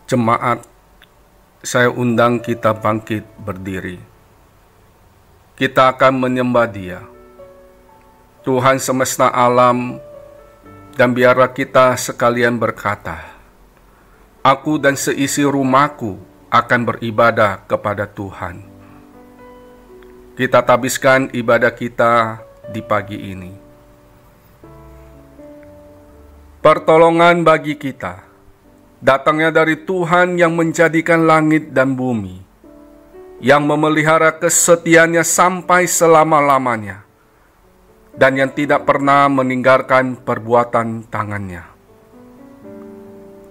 Jemaat, saya undang kita bangkit berdiri. Kita akan menyembah Dia, Tuhan semesta alam, dan biarlah kita sekalian berkata, "Aku dan seisi rumahku akan beribadah kepada Tuhan." Kita tabiskan ibadah kita di pagi ini. Pertolongan bagi kita datangnya dari Tuhan yang menjadikan langit dan bumi, yang memelihara kesetiaannya sampai selama-lamanya, dan yang tidak pernah meninggalkan perbuatan tangannya.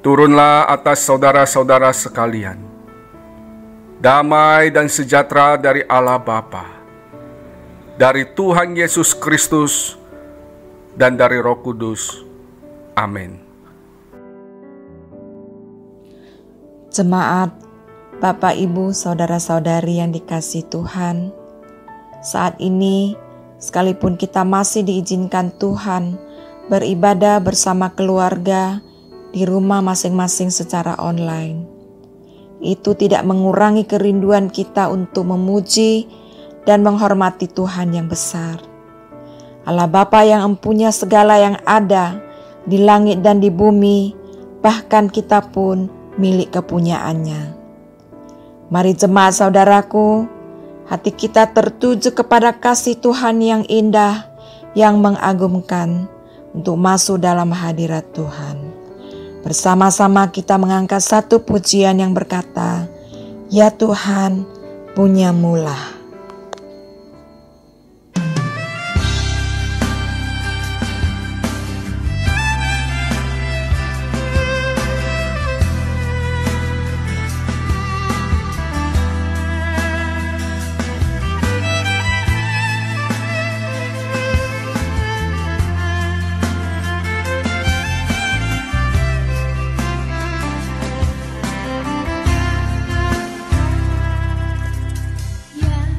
Turunlah atas saudara-saudara sekalian, damai dan sejahtera dari Allah Bapa, dari Tuhan Yesus Kristus, dan dari Roh Kudus. Amin. Jemaat, Bapak, Ibu, Saudara-saudari yang dikasihi Tuhan, saat ini sekalipun kita masih diizinkan Tuhan beribadah bersama keluarga di rumah masing-masing secara online, itu tidak mengurangi kerinduan kita untuk memuji dan menghormati Tuhan yang besar, Allah Bapa yang empunya segala yang ada di langit dan di bumi, bahkan kita pun milik kepunyaannya. Mari jemaat saudaraku, hati kita tertuju kepada kasih Tuhan yang indah, yang mengagumkan, untuk masuk dalam hadirat Tuhan. Bersama-sama kita mengangkat satu pujian yang berkata, "Ya Tuhan, punyamu-lah." Ya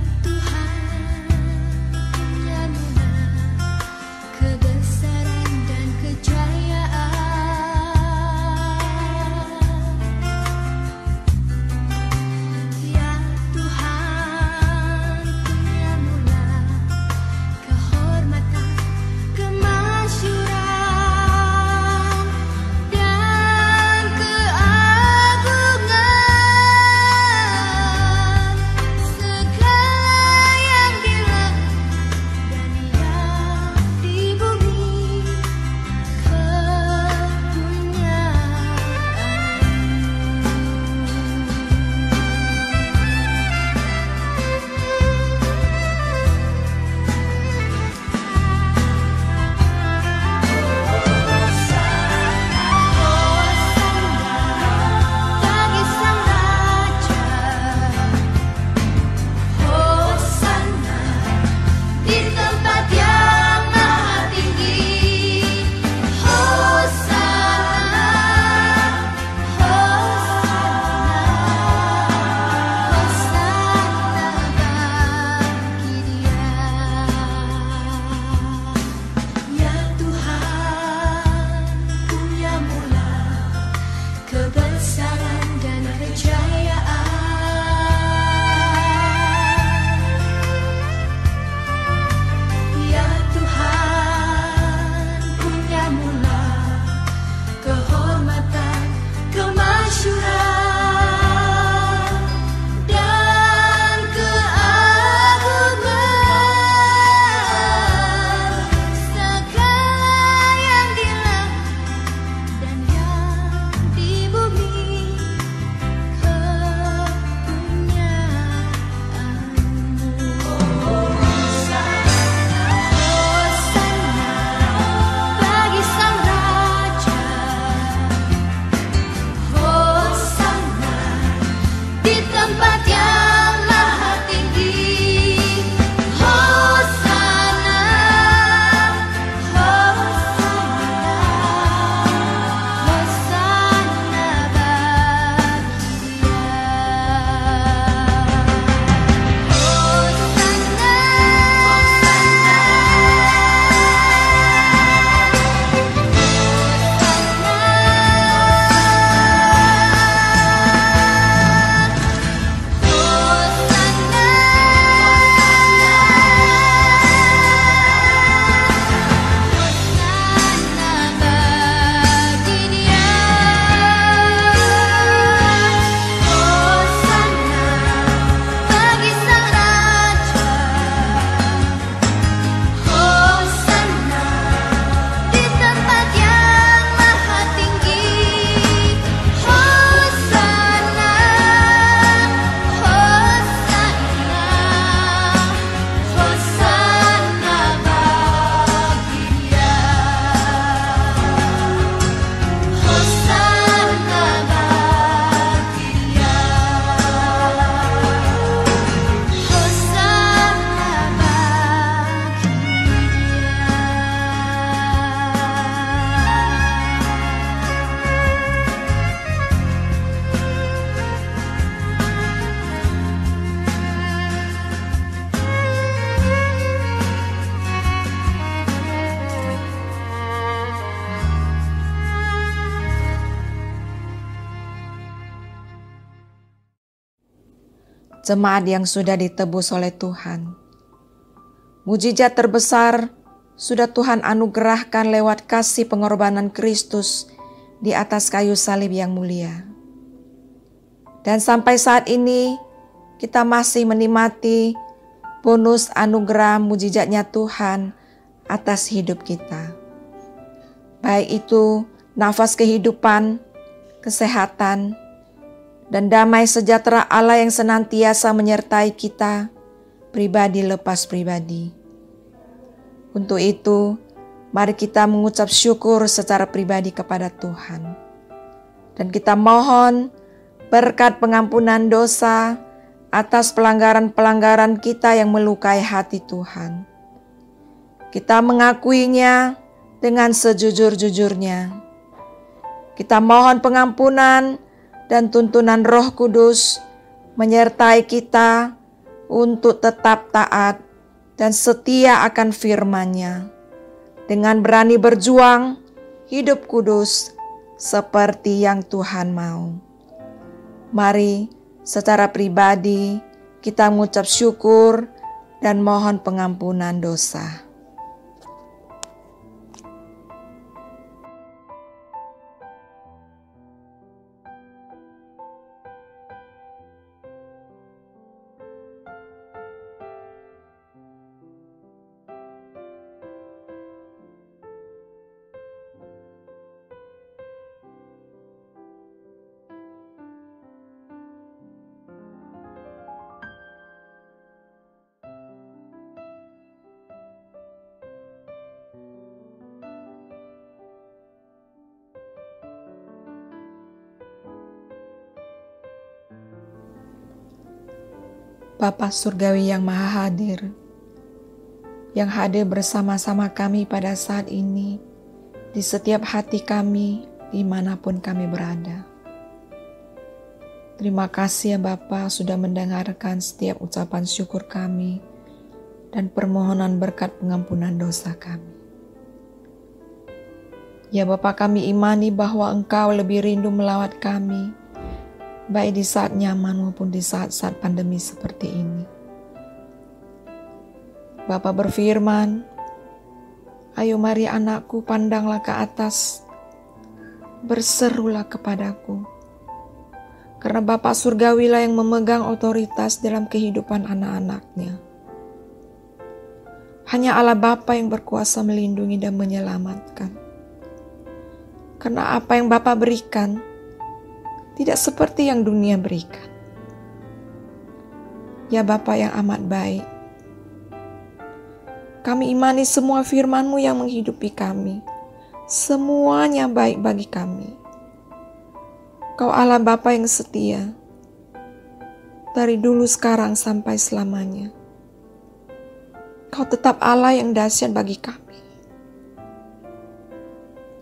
jemaat yang sudah ditebus oleh Tuhan. Mujizat terbesar sudah Tuhan anugerahkan lewat kasih pengorbanan Kristus di atas kayu salib yang mulia. Dan sampai saat ini kita masih menikmati bonus anugerah mujizatnya Tuhan atas hidup kita. Baik itu nafas kehidupan, kesehatan, dan damai sejahtera Allah yang senantiasa menyertai kita, pribadi lepas pribadi. Untuk itu, mari kita mengucap syukur secara pribadi kepada Tuhan. Dan kita mohon berkat pengampunan dosa atas pelanggaran-pelanggaran kita yang melukai hati Tuhan. Kita mengakuinya dengan sejujur-jujurnya. Kita mohon pengampunan dan tuntunan Roh Kudus menyertai kita untuk tetap taat dan setia akan firman-Nya, dengan berani berjuang hidup kudus seperti yang Tuhan mau. Mari secara pribadi kita mengucap syukur dan mohon pengampunan dosa. Bapa Surgawi yang Maha Hadir, yang hadir bersama-sama kami pada saat ini, di setiap hati kami, dimanapun kami berada. Terima kasih ya Bapa sudah mendengarkan setiap ucapan syukur kami dan permohonan berkat pengampunan dosa kami. Ya Bapa, kami imani bahwa Engkau lebih rindu melawat kami, baik di saat nyaman maupun di saat-saat pandemi seperti ini. Bapa berfirman, ayo mari anakku, pandanglah ke atas, berserulah kepadaku. Karena Bapa Surgawilah yang memegang otoritas dalam kehidupan anak-anaknya. Hanya Allah Bapa yang berkuasa melindungi dan menyelamatkan. Karena apa yang Bapa berikan tidak seperti yang dunia berikan. Ya Bapa yang amat baik, kami imani semua firman-Mu yang menghidupi kami. Semuanya baik bagi kami. Kau Allah Bapa yang setia, dari dulu sekarang sampai selamanya. Kau tetap Allah yang dahsyat bagi kami.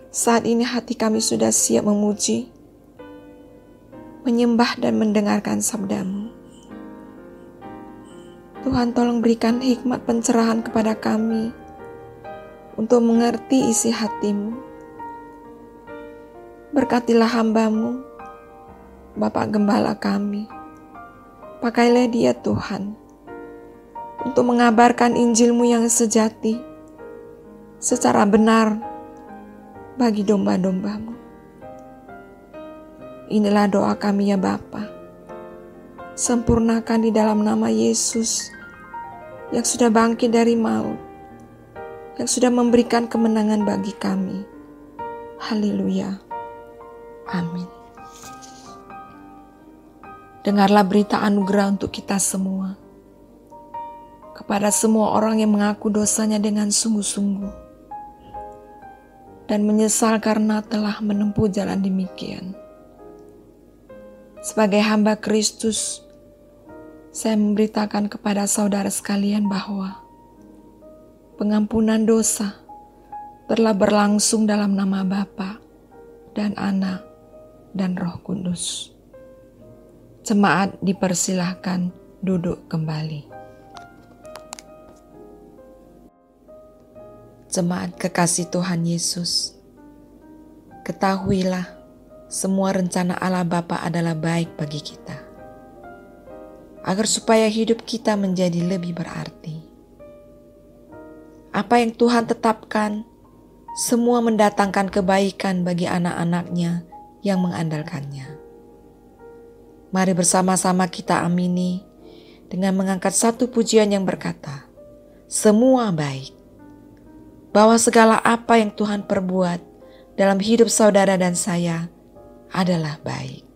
Saat ini hati kami sudah siap memuji, menyembah dan mendengarkan sabda-Mu. Tuhan, tolong berikan hikmat pencerahan kepada kami untuk mengerti isi hati-Mu. Berkatilah hamba-Mu, Bapak Gembala kami. Pakailah dia Tuhan, untuk mengabarkan Injil-Mu yang sejati, secara benar bagi domba-domba-Mu. Inilah doa kami ya Bapa. Sempurnakan di dalam nama Yesus yang sudah bangkit dari maut, yang sudah memberikan kemenangan bagi kami. Haleluya. Amin. Dengarlah berita anugerah untuk kita semua. Kepada semua orang yang mengaku dosanya dengan sungguh-sungguh dan menyesal karena telah menempuh jalan demikian. Sebagai hamba Kristus, saya memberitakan kepada saudara sekalian bahwa pengampunan dosa telah berlangsung dalam nama Bapa dan Anak dan Roh Kudus. Jemaat dipersilahkan duduk kembali. Jemaat kekasih Tuhan Yesus, ketahuilah semua rencana Allah Bapa adalah baik bagi kita. agar supaya hidup kita menjadi lebih berarti. Apa yang Tuhan tetapkan, semua mendatangkan kebaikan bagi anak-anaknya yang mengandalkannya. Mari bersama-sama kita amini dengan mengangkat satu pujian yang berkata, semua baik. Bahwa segala apa yang Tuhan perbuat dalam hidup saudara dan saya adalah baik.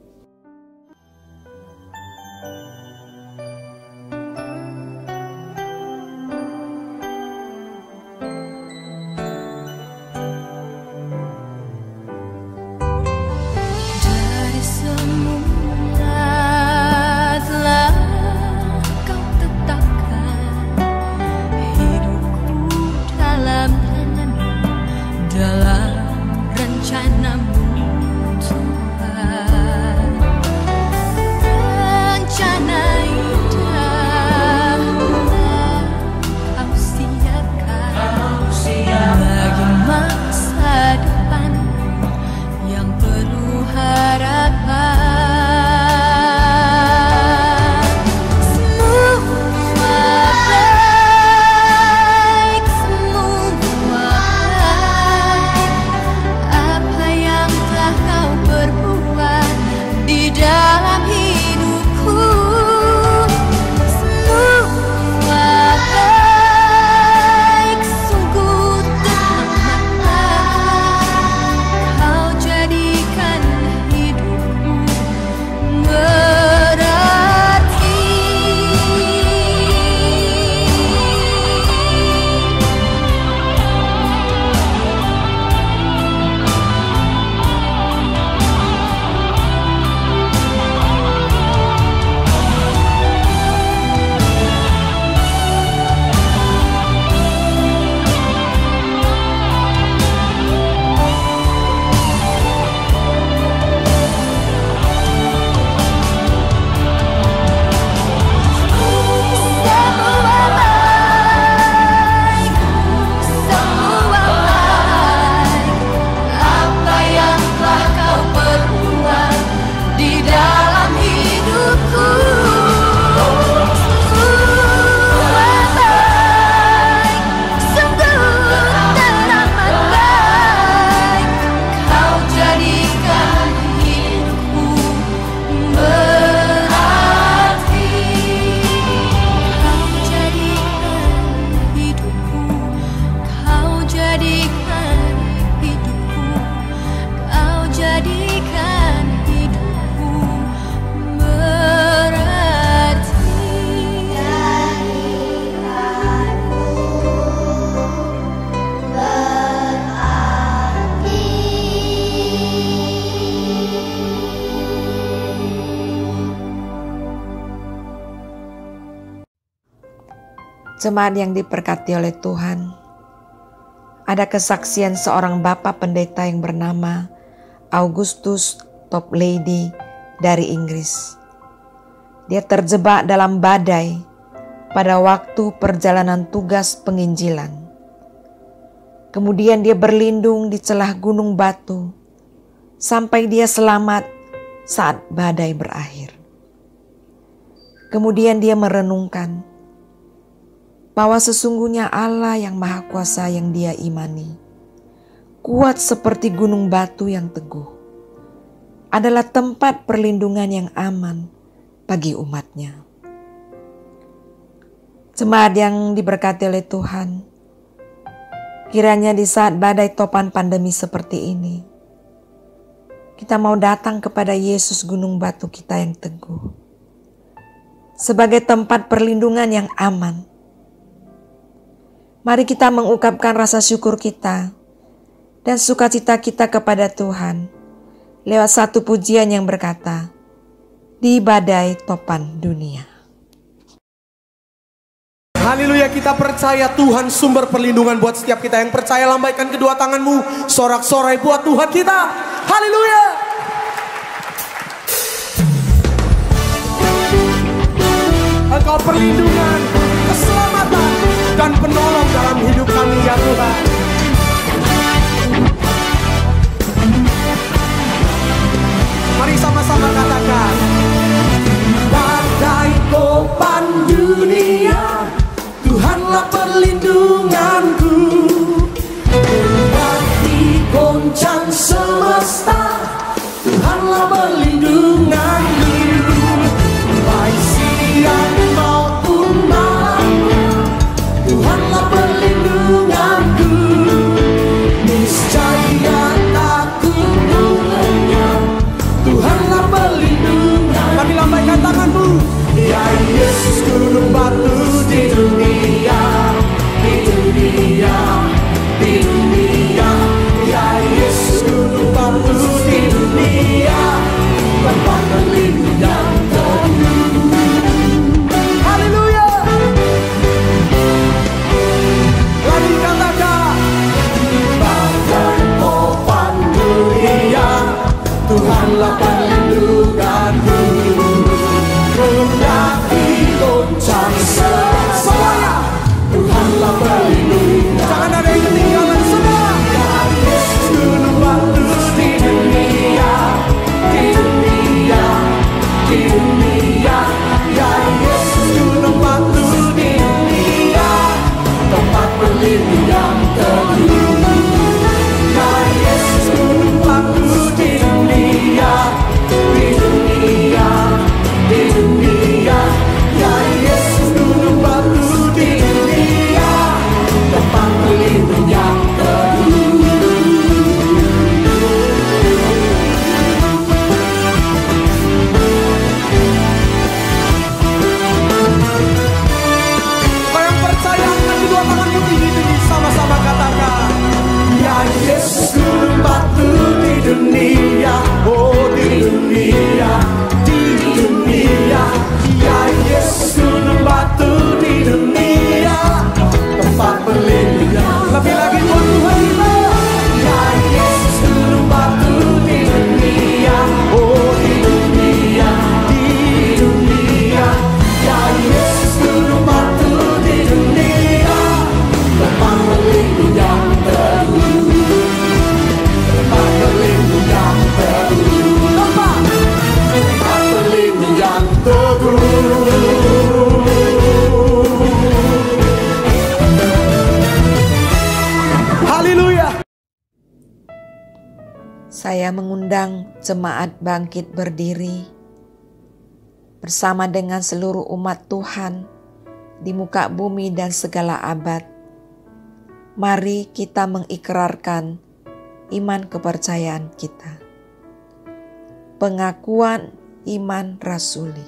Jemaat yang diberkati oleh Tuhan, ada kesaksian seorang bapak pendeta yang bernama Augustus Toplady dari Inggris. Dia terjebak dalam badai pada waktu perjalanan tugas penginjilan. Kemudian dia berlindung di celah gunung batu sampai dia selamat saat badai berakhir. Kemudian dia merenungkan bahwa sesungguhnya Allah yang Maha Kuasa yang dia imani, kuat seperti gunung batu yang teguh, adalah tempat perlindungan yang aman bagi umatnya. Jemaat yang diberkati oleh Tuhan, kiranya di saat badai topan pandemi seperti ini, kita mau datang kepada Yesus gunung batu kita yang teguh, sebagai tempat perlindungan yang aman. Mari kita mengungkapkan rasa syukur kita dan sukacita kita kepada Tuhan lewat satu pujian yang berkata, di badai topan dunia. Haleluya, kita percaya Tuhan sumber perlindungan buat setiap kita. Yang percaya lambaikan kedua tanganmu, sorak-sorai buat Tuhan kita. Haleluya. Engkau perlindungan, keselamatan, dan penolong dalam hidup kami ya Tuhan. Mari sama-sama katakan, badai topan di dunia. Ya Yesus gunung batu di dunia, tempat berlindung yang teduh. Ya Yesus gunung batu di dunia, di dunia, di dunia. Ya Yesus gunung batu di dunia, tempat berlindung yang teduh. Kau yang percaya, angkat kedua tanganmu tinggi-tinggi, sama-sama katakan. Ya Yesus gunung batu di dunia, oh di dunia, di dunia. Ya Yesus gunung batu di dunia, tempat berlindung. Lebih lagi buat Tuhan kita. Ya Yesus gunung batu di dunia, oh di dunia, di dunia. Ya Yesus gunung batu di dunia, tempat berlindung yang teduh, tempat berlindung yang teduh, tempat berlindung yang teduh. Haleluya. Saya mengundang jemaat bangkit berdiri bersama dengan seluruh umat Tuhan di muka bumi dan segala abad. Mari kita mengikrarkan iman kepercayaan kita. Pengakuan iman rasuli.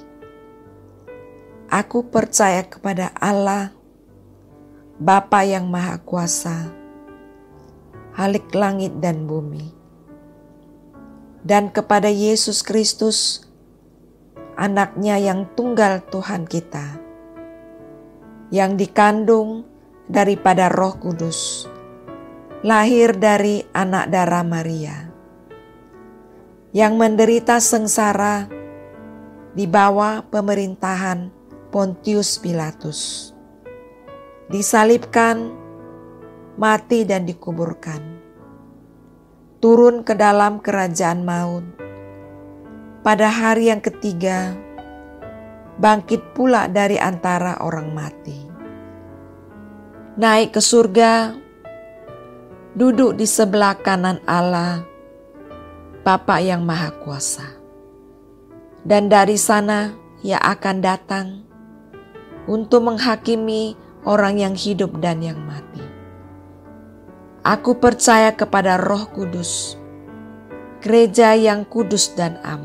Aku percaya kepada Allah, Bapa yang Maha Kuasa, Halik langit dan bumi, dan kepada Yesus Kristus, Anaknya yang tunggal Tuhan kita, yang dikandung daripada Roh Kudus, lahir dari anak darah Maria, yang menderita sengsara di bawah pemerintahan Pontius Pilatus, disalibkan, mati dan dikuburkan, turun ke dalam kerajaan maut, pada hari yang ketiga bangkit pula dari antara orang mati, naik ke surga, duduk di sebelah kanan Allah, Bapa yang Maha Kuasa. Dan dari sana Ia akan datang untuk menghakimi orang yang hidup dan yang mati. Aku percaya kepada Roh Kudus, gereja yang kudus dan am,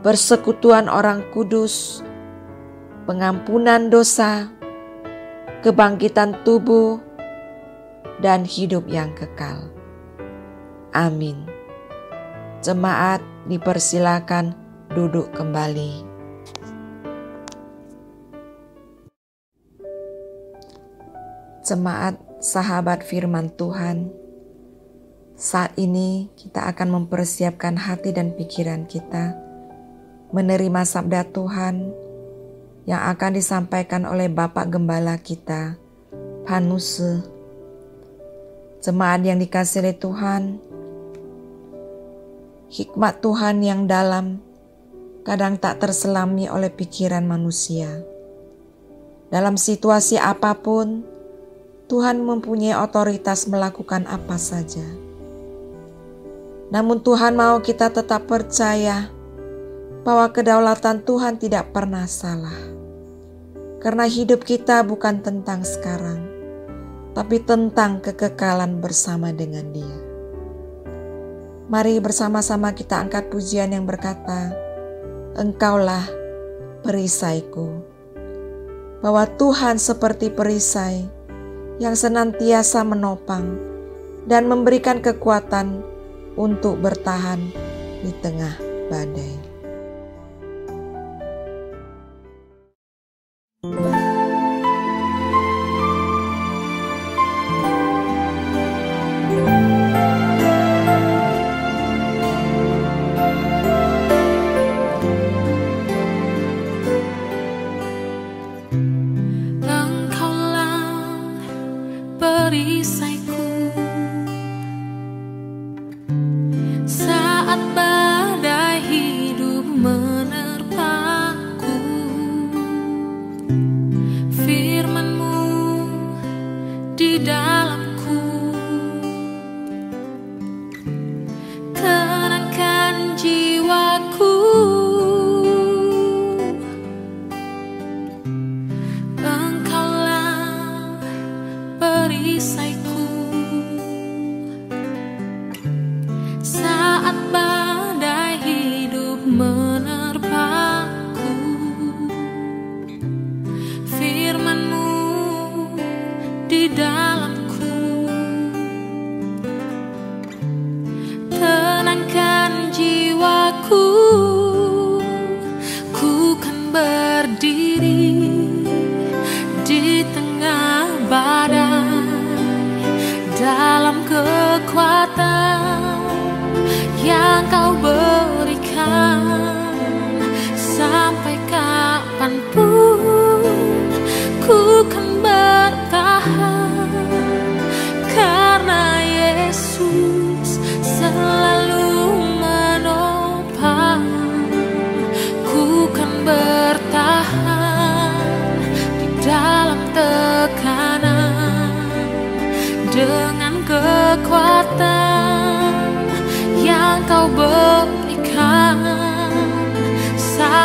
persekutuan orang kudus, pengampunan dosa, kebangkitan tubuh, dan hidup yang kekal. Amin. Jemaat dipersilakan duduk kembali. Jemaat sahabat firman Tuhan, saat ini kita akan mempersiapkan hati dan pikiran kita menerima sabda Tuhan yang akan disampaikan oleh Bapak Gembala kita, Panuse. Jemaat yang dikasihi oleh Tuhan, hikmat Tuhan yang dalam kadang tak terselami oleh pikiran manusia. Dalam situasi apapun, Tuhan mempunyai otoritas melakukan apa saja. Namun Tuhan mau kita tetap percaya bahwa kedaulatan Tuhan tidak pernah salah. Karena hidup kita bukan tentang sekarang, tapi tentang kekekalan bersama dengan Dia. Mari bersama-sama kita angkat pujian yang berkata, Engkaulah perisaiku. Bahwa Tuhan seperti perisai yang senantiasa menopang dan memberikan kekuatan untuk bertahan di tengah badai. Perisaiku saat badai hidup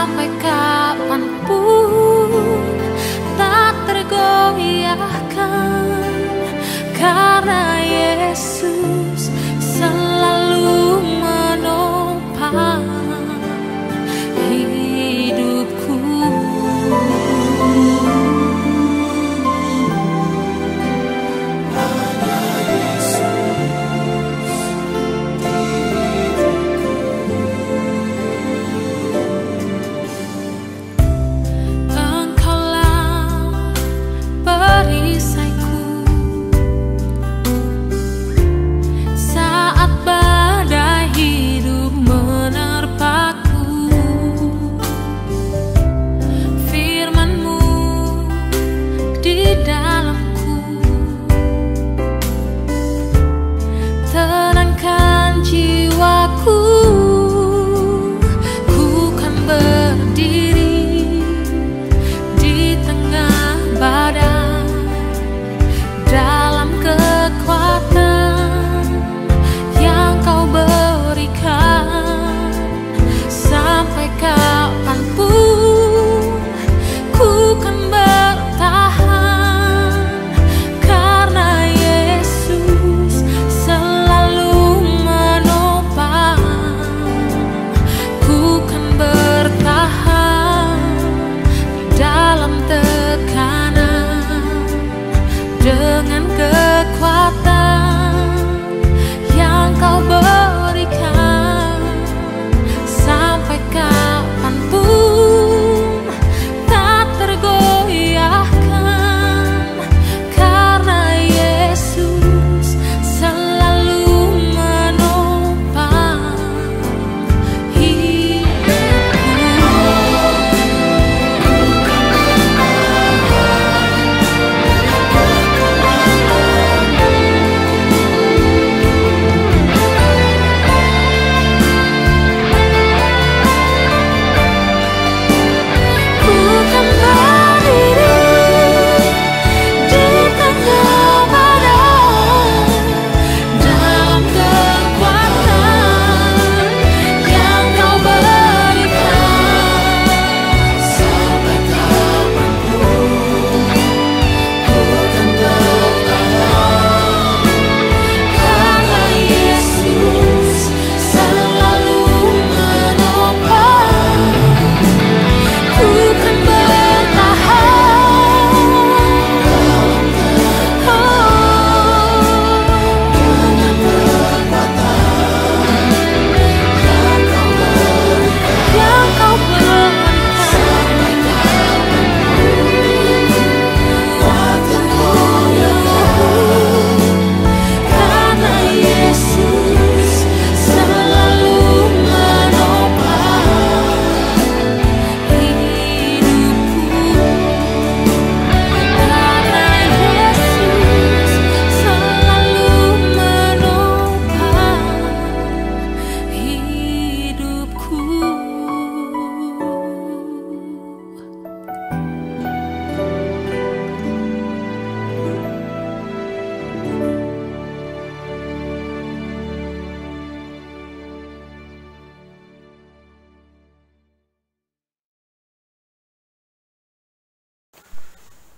sampai kapanpun tak tergoyahkan, karena Yesus selalu menopang hidupku.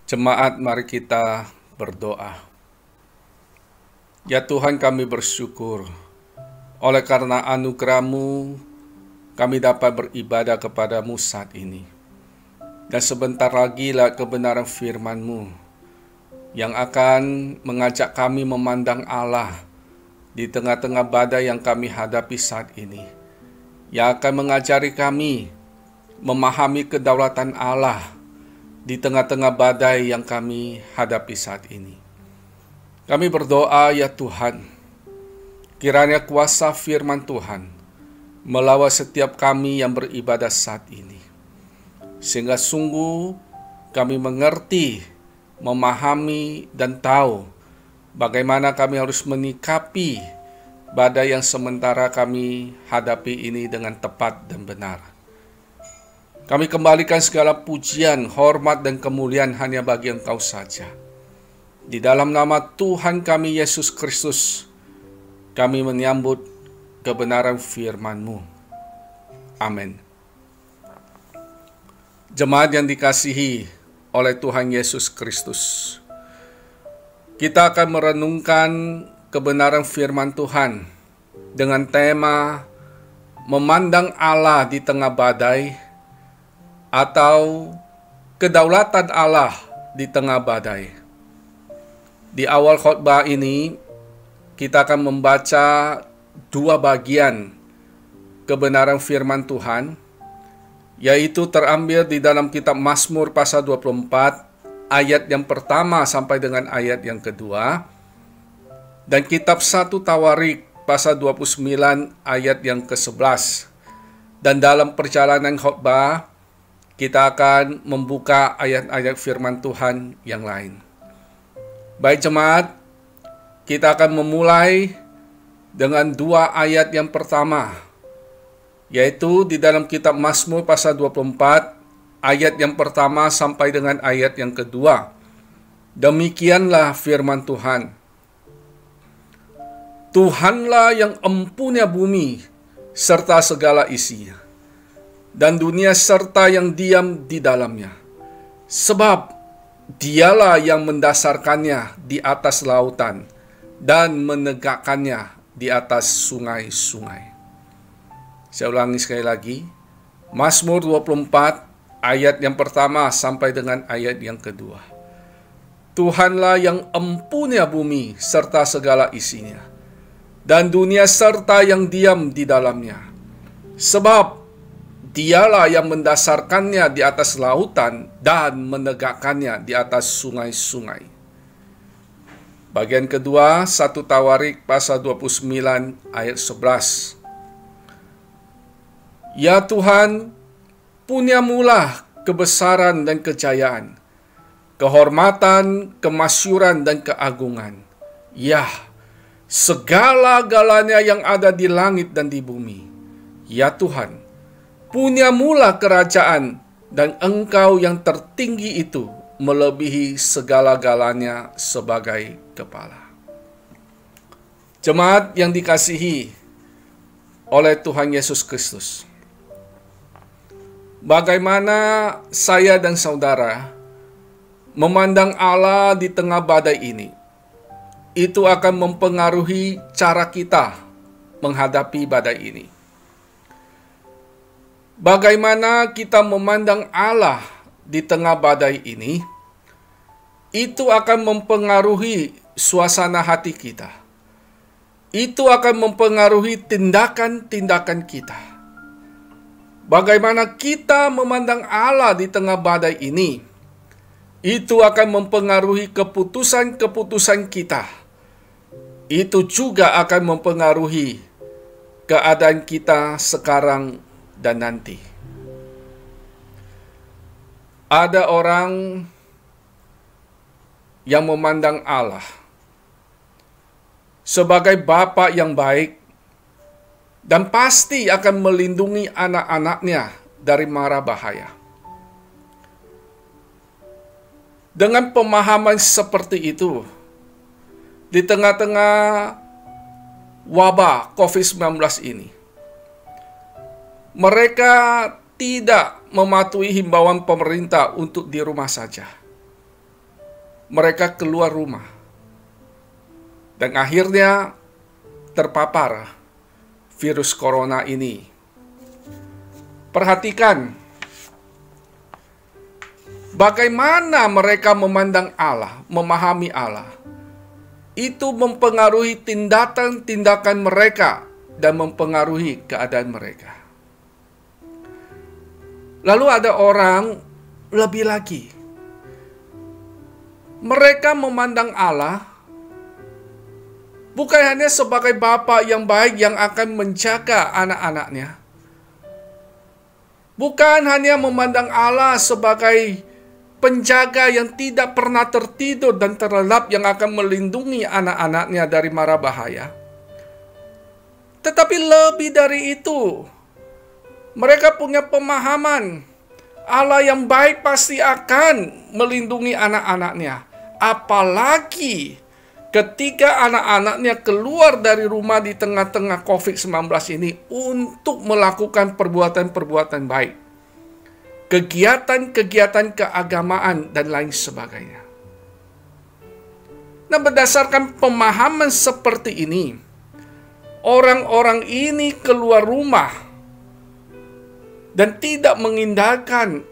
Jemaat, mari kita berdoa. Ya Tuhan, kami bersyukur oleh karena anugerah-Mu kami dapat beribadah kepada-Mu saat ini. Dan sebentar lagi lah kebenaran firman-Mu yang akan mengajak kami memandang Allah di tengah-tengah badai yang kami hadapi saat ini, yang akan mengajari kami memahami kedaulatan Allah di tengah-tengah badai yang kami hadapi saat ini. Kami berdoa, ya Tuhan, kiranya kuasa firman Tuhan melawan setiap kami yang beribadah saat ini, sehingga sungguh kami mengerti, memahami, dan tahu bagaimana kami harus menyikapi badai yang sementara kami hadapi ini dengan tepat dan benar. Kami kembalikan segala pujian, hormat, dan kemuliaan hanya bagi Engkau saja. Di dalam nama Tuhan kami Yesus Kristus, kami menyambut kebenaran firman-Mu. Amin. Jemaat yang dikasihi oleh Tuhan Yesus Kristus, kita akan merenungkan kebenaran firman Tuhan dengan tema memandang Allah di tengah badai atau kedaulatan Allah di tengah badai. Di awal khotbah ini, kita akan membaca dua bagian kebenaran firman Tuhan, yaitu terambil di dalam kitab Mazmur pasal 24, ayat yang pertama sampai dengan ayat yang kedua, dan kitab 1 Tawarik pasal 29 ayat yang ke-11. Dan dalam perjalanan khotbah, kita akan membuka ayat-ayat firman Tuhan yang lain. Baik jemaat, kita akan memulai dengan dua ayat yang pertama, yaitu di dalam kitab Mazmur pasal 24, ayat yang pertama sampai dengan ayat yang kedua. Demikianlah firman Tuhan. Tuhanlah yang empunya bumi serta segala isinya, dan dunia serta yang diam di dalamnya. Sebab Dialah yang mendasarkannya di atas lautan dan menegakkannya di atas sungai-sungai. Saya ulangi sekali lagi. Mazmur 24 ayat yang pertama sampai dengan ayat yang kedua. Tuhanlah yang empunya bumi serta segala isinya, dan dunia serta yang diam di dalamnya. Sebab Dialah yang mendasarkannya di atas lautan dan menegakkannya di atas sungai-sungai. Bagian kedua, 1 Tawarik pasal 29 ayat 11. Ya Tuhan, punyamulah kebesaran dan kejayaan, kehormatan, kemasyuran, dan keagungan. Ya, segala-galanya yang ada di langit dan di bumi. Ya Tuhan, punyamulah kerajaan, dan Engkau yang tertinggi itu melebihi segala-galanya sebagai kepala. Jemaat yang dikasihi oleh Tuhan Yesus Kristus, bagaimana saya dan saudara memandang Allah di tengah badai ini, itu akan mempengaruhi cara kita menghadapi badai ini. Bagaimana kita memandang Allah di tengah badai ini, itu akan mempengaruhi suasana hati kita. Itu akan mempengaruhi tindakan-tindakan kita. Bagaimana kita memandang Allah di tengah badai ini, itu akan mempengaruhi keputusan-keputusan kita. Itu juga akan mempengaruhi keadaan kita sekarang dan nanti. Ada orang yang memandang Allah sebagai Bapa yang baik dan pasti akan melindungi anak-anaknya dari mara bahaya. Dengan pemahaman seperti itu, di tengah-tengah wabah COVID-19 ini, mereka tidak mematuhi himbauan pemerintah untuk di rumah saja. Mereka keluar rumah dan akhirnya terpapar virus corona ini. Perhatikan bagaimana mereka memandang Allah, memahami Allah. Itu mempengaruhi tindakan-tindakan mereka dan mempengaruhi keadaan mereka. Lalu ada orang lebih lagi. Mereka memandang Allah bukan hanya sebagai Bapa yang baik yang akan menjaga anak-anaknya. Bukan hanya memandang Allah sebagai penjaga yang tidak pernah tertidur dan terlelap yang akan melindungi anak-anaknya dari mara bahaya. Tetapi lebih dari itu, mereka punya pemahaman Allah yang baik pasti akan melindungi anak-anaknya. Apalagi ketika anak-anaknya keluar dari rumah di tengah-tengah COVID-19 ini untuk melakukan perbuatan-perbuatan baik. kegiatan-kegiatan keagamaan, dan lain sebagainya. Nah, berdasarkan pemahaman seperti ini, orang-orang ini keluar rumah dan tidak mengindahkan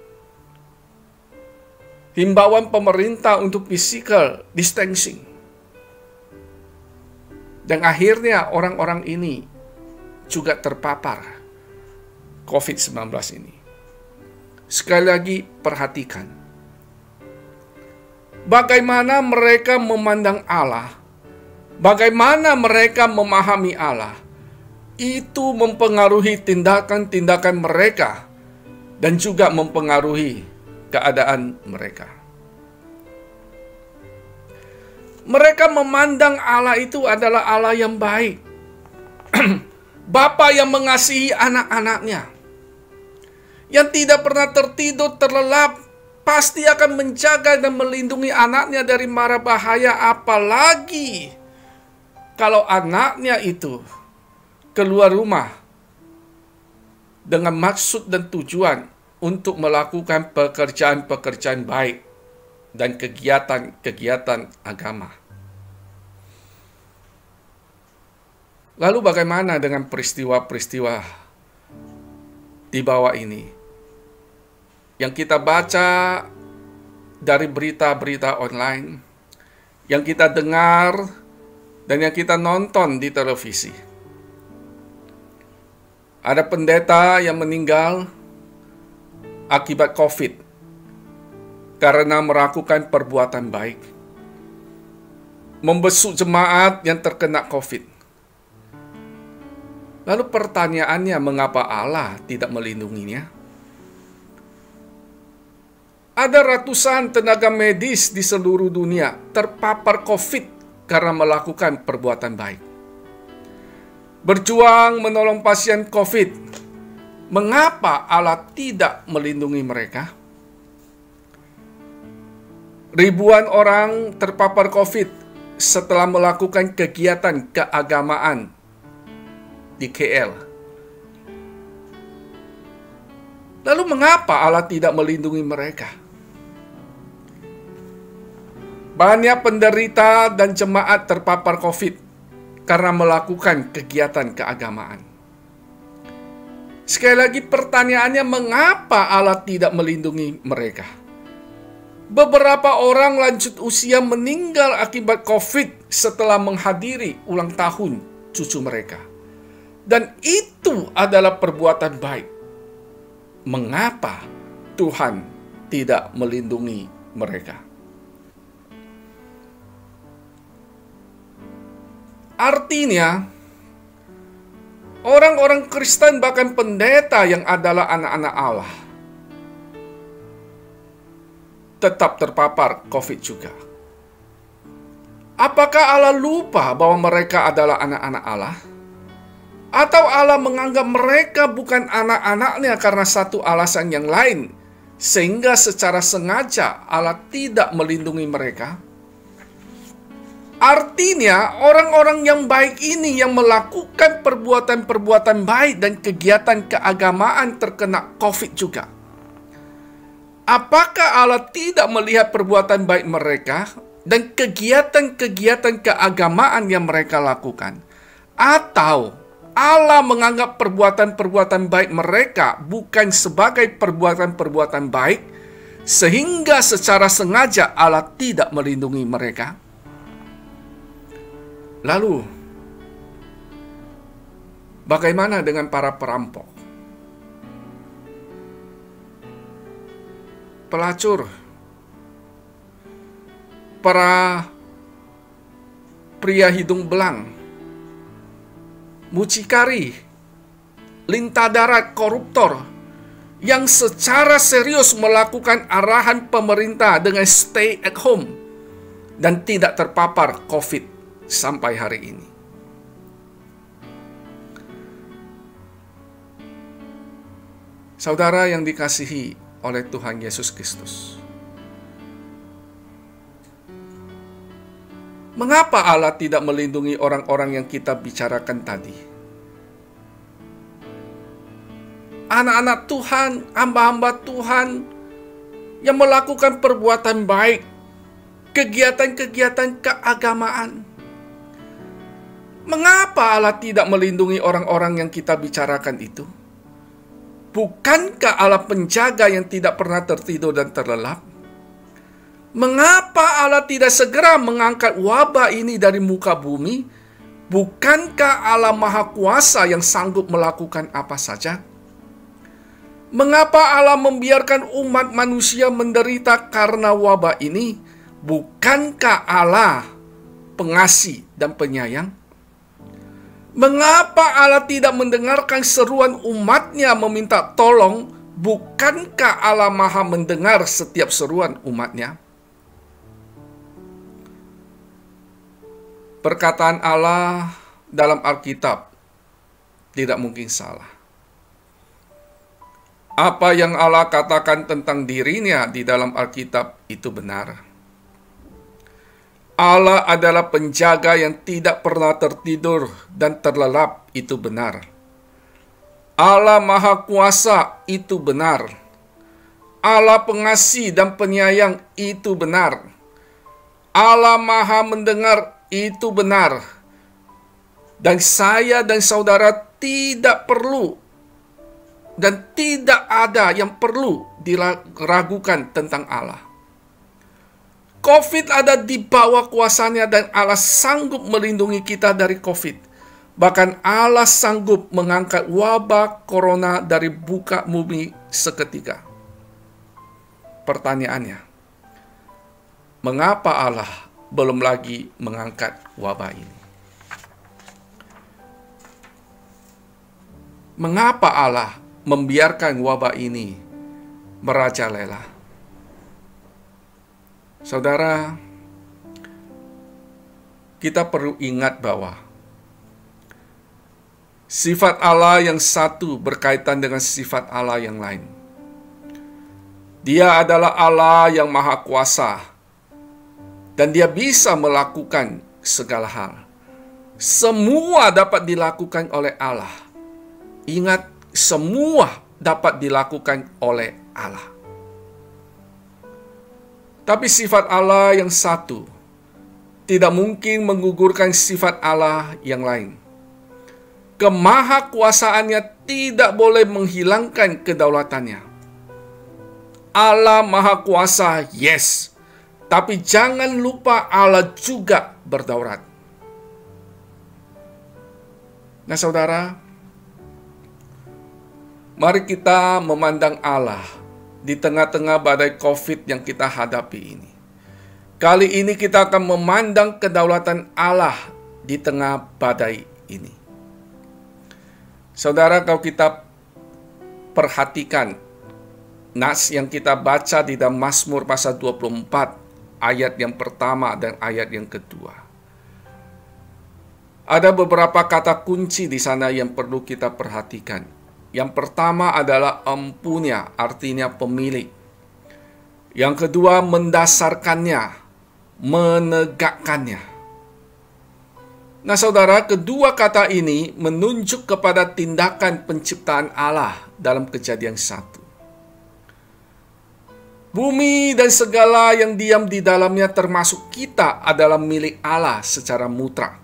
himbauan pemerintah untuk physical distancing. Dan akhirnya orang-orang ini juga terpapar COVID-19 ini. Sekali lagi perhatikan, bagaimana mereka memandang Allah, bagaimana mereka memahami Allah, itu mempengaruhi tindakan-tindakan mereka dan juga mempengaruhi keadaan mereka. Mereka memandang Allah itu adalah Allah yang baik, Bapa yang mengasihi anak-anaknya, yang tidak pernah tertidur terlelap, pasti akan menjaga dan melindungi anaknya dari mara bahaya, apalagi kalau anaknya itu keluar rumah dengan maksud dan tujuan untuk melakukan pekerjaan-pekerjaan baik dan kegiatan-kegiatan agama. Lalu bagaimana dengan peristiwa-peristiwa di bawah ini yang kita baca dari berita-berita online, yang kita dengar, dan yang kita nonton di televisi? Ada pendeta yang meninggal akibat COVID karena melakukan perbuatan baik, membesuk jemaat yang terkena COVID. Lalu pertanyaannya, mengapa Allah tidak melindunginya? Ada ratusan tenaga medis di seluruh dunia terpapar COVID karena melakukan perbuatan baik, berjuang menolong pasien COVID. Mengapa Allah tidak melindungi mereka? Ribuan orang terpapar COVID setelah melakukan kegiatan keagamaan di KL. Lalu mengapa Allah tidak melindungi mereka? Banyak penderita dan jemaat terpapar COVID karena melakukan kegiatan keagamaan. Sekali lagi pertanyaannya, mengapa Allah tidak melindungi mereka? Beberapa orang lanjut usia meninggal akibat COVID setelah menghadiri ulang tahun cucu mereka. Dan itu adalah perbuatan baik. Mengapa Tuhan tidak melindungi mereka? Artinya, orang-orang Kristen bahkan pendeta yang adalah anak-anak Allah tetap terpapar COVID juga. Apakah Allah lupa bahwa mereka adalah anak-anak Allah? Atau Allah menganggap mereka bukan anak-anaknya karena satu alasan yang lain, sehingga secara sengaja Allah tidak melindungi mereka? Artinya, orang-orang yang baik ini yang melakukan perbuatan-perbuatan baik dan kegiatan keagamaan terkena COVID juga. Apakah Allah tidak melihat perbuatan baik mereka dan kegiatan-kegiatan keagamaan yang mereka lakukan? Atau Allah menganggap perbuatan-perbuatan baik mereka bukan sebagai perbuatan-perbuatan baik, sehingga secara sengaja Allah tidak melindungi mereka? Lalu, bagaimana dengan para perampok, pelacur, para pria hidung belang, mucikari, lintah darat, koruptor, yang secara serius melakukan arahan pemerintah dengan stay at home dan tidak terpapar COVID sampai hari ini? Saudara yang dikasihi oleh Tuhan Yesus Kristus, mengapa Allah tidak melindungi orang-orang yang kita bicarakan tadi? anak-anak Tuhan, hamba-hamba Tuhan yang melakukan perbuatan baik, kegiatan-kegiatan keagamaan. Mengapa Allah tidak melindungi orang-orang yang kita bicarakan itu? Bukankah Allah penjaga yang tidak pernah tertidur dan terlelap? Mengapa Allah tidak segera mengangkat wabah ini dari muka bumi? Bukankah Allah Maha Kuasa yang sanggup melakukan apa saja? Mengapa Allah membiarkan umat manusia menderita karena wabah ini? Bukankah Allah pengasih dan penyayang? Mengapa Allah tidak mendengarkan seruan umatnya meminta tolong? Bukankah Allah Maha mendengar setiap seruan umatnya? Perkataan Allah dalam Alkitab tidak mungkin salah. Apa yang Allah katakan tentang dirinya di dalam Alkitab itu benar. Allah adalah penjaga yang tidak pernah tertidur dan terlelap, itu benar. Allah Maha Kuasa, itu benar. Allah pengasih dan penyayang, itu benar. Allah Maha mendengar, itu benar. Dan saya dan saudara tidak perlu dan tidak ada yang perlu diragukan tentang Allah. COVID ada di bawah kuasanya dan Allah sanggup melindungi kita dari COVID. Bahkan Allah sanggup mengangkat wabah corona dari buka bumi seketika. Pertanyaannya, mengapa Allah belum lagi mengangkat wabah ini? Mengapa Allah membiarkan wabah ini merajalela? Saudara, kita perlu ingat bahwa sifat Allah yang satu berkaitan dengan sifat Allah yang lain. Dia adalah Allah yang Maha Kuasa, dan Dia bisa melakukan segala hal. Semua dapat dilakukan oleh Allah. Ingat, semua dapat dilakukan oleh Allah. Tapi sifat Allah yang satu tidak mungkin menggugurkan sifat Allah yang lain. Kemahakuasaannya tidak boleh menghilangkan kedaulatannya. Allah Maha Kuasa, yes. Tapi jangan lupa Allah juga berdaulat. Nah saudara, mari kita memandang Allah di tengah-tengah badai COVID yang kita hadapi ini. Kali ini kita akan memandang kedaulatan Allah di tengah badai ini. Saudara, kalau kita perhatikan nas yang kita baca di dalam Mazmur pasal 24, ayat yang pertama dan ayat yang kedua. Ada beberapa kata kunci di sana yang perlu kita perhatikan. Yang pertama adalah empunya, artinya pemilik. Yang kedua, mendasarkannya, menegakkannya. Nah saudara, kedua kata ini menunjuk kepada tindakan penciptaan Allah dalam Kejadian 1. Bumi dan segala yang diam di dalamnya termasuk kita adalah milik Allah secara mutlak.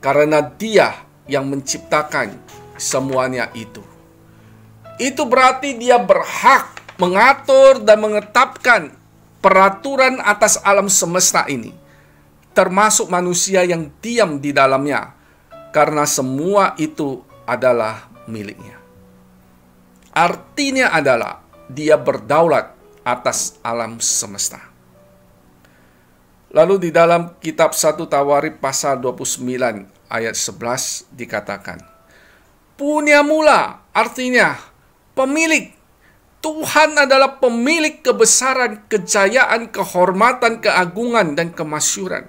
Karena Dia yang menciptakan semuanya itu. Itu berarti Dia berhak mengatur dan mengetapkan peraturan atas alam semesta ini, termasuk manusia yang diam di dalamnya, karena semua itu adalah miliknya. Artinya adalah Dia berdaulat atas alam semesta. Lalu di dalam kitab 1 Tawarikh pasal 29 ayat 11 dikatakan, punya mula, artinya pemilik. Tuhan adalah pemilik kebesaran, kejayaan, kehormatan, keagungan, dan kemasyhuran.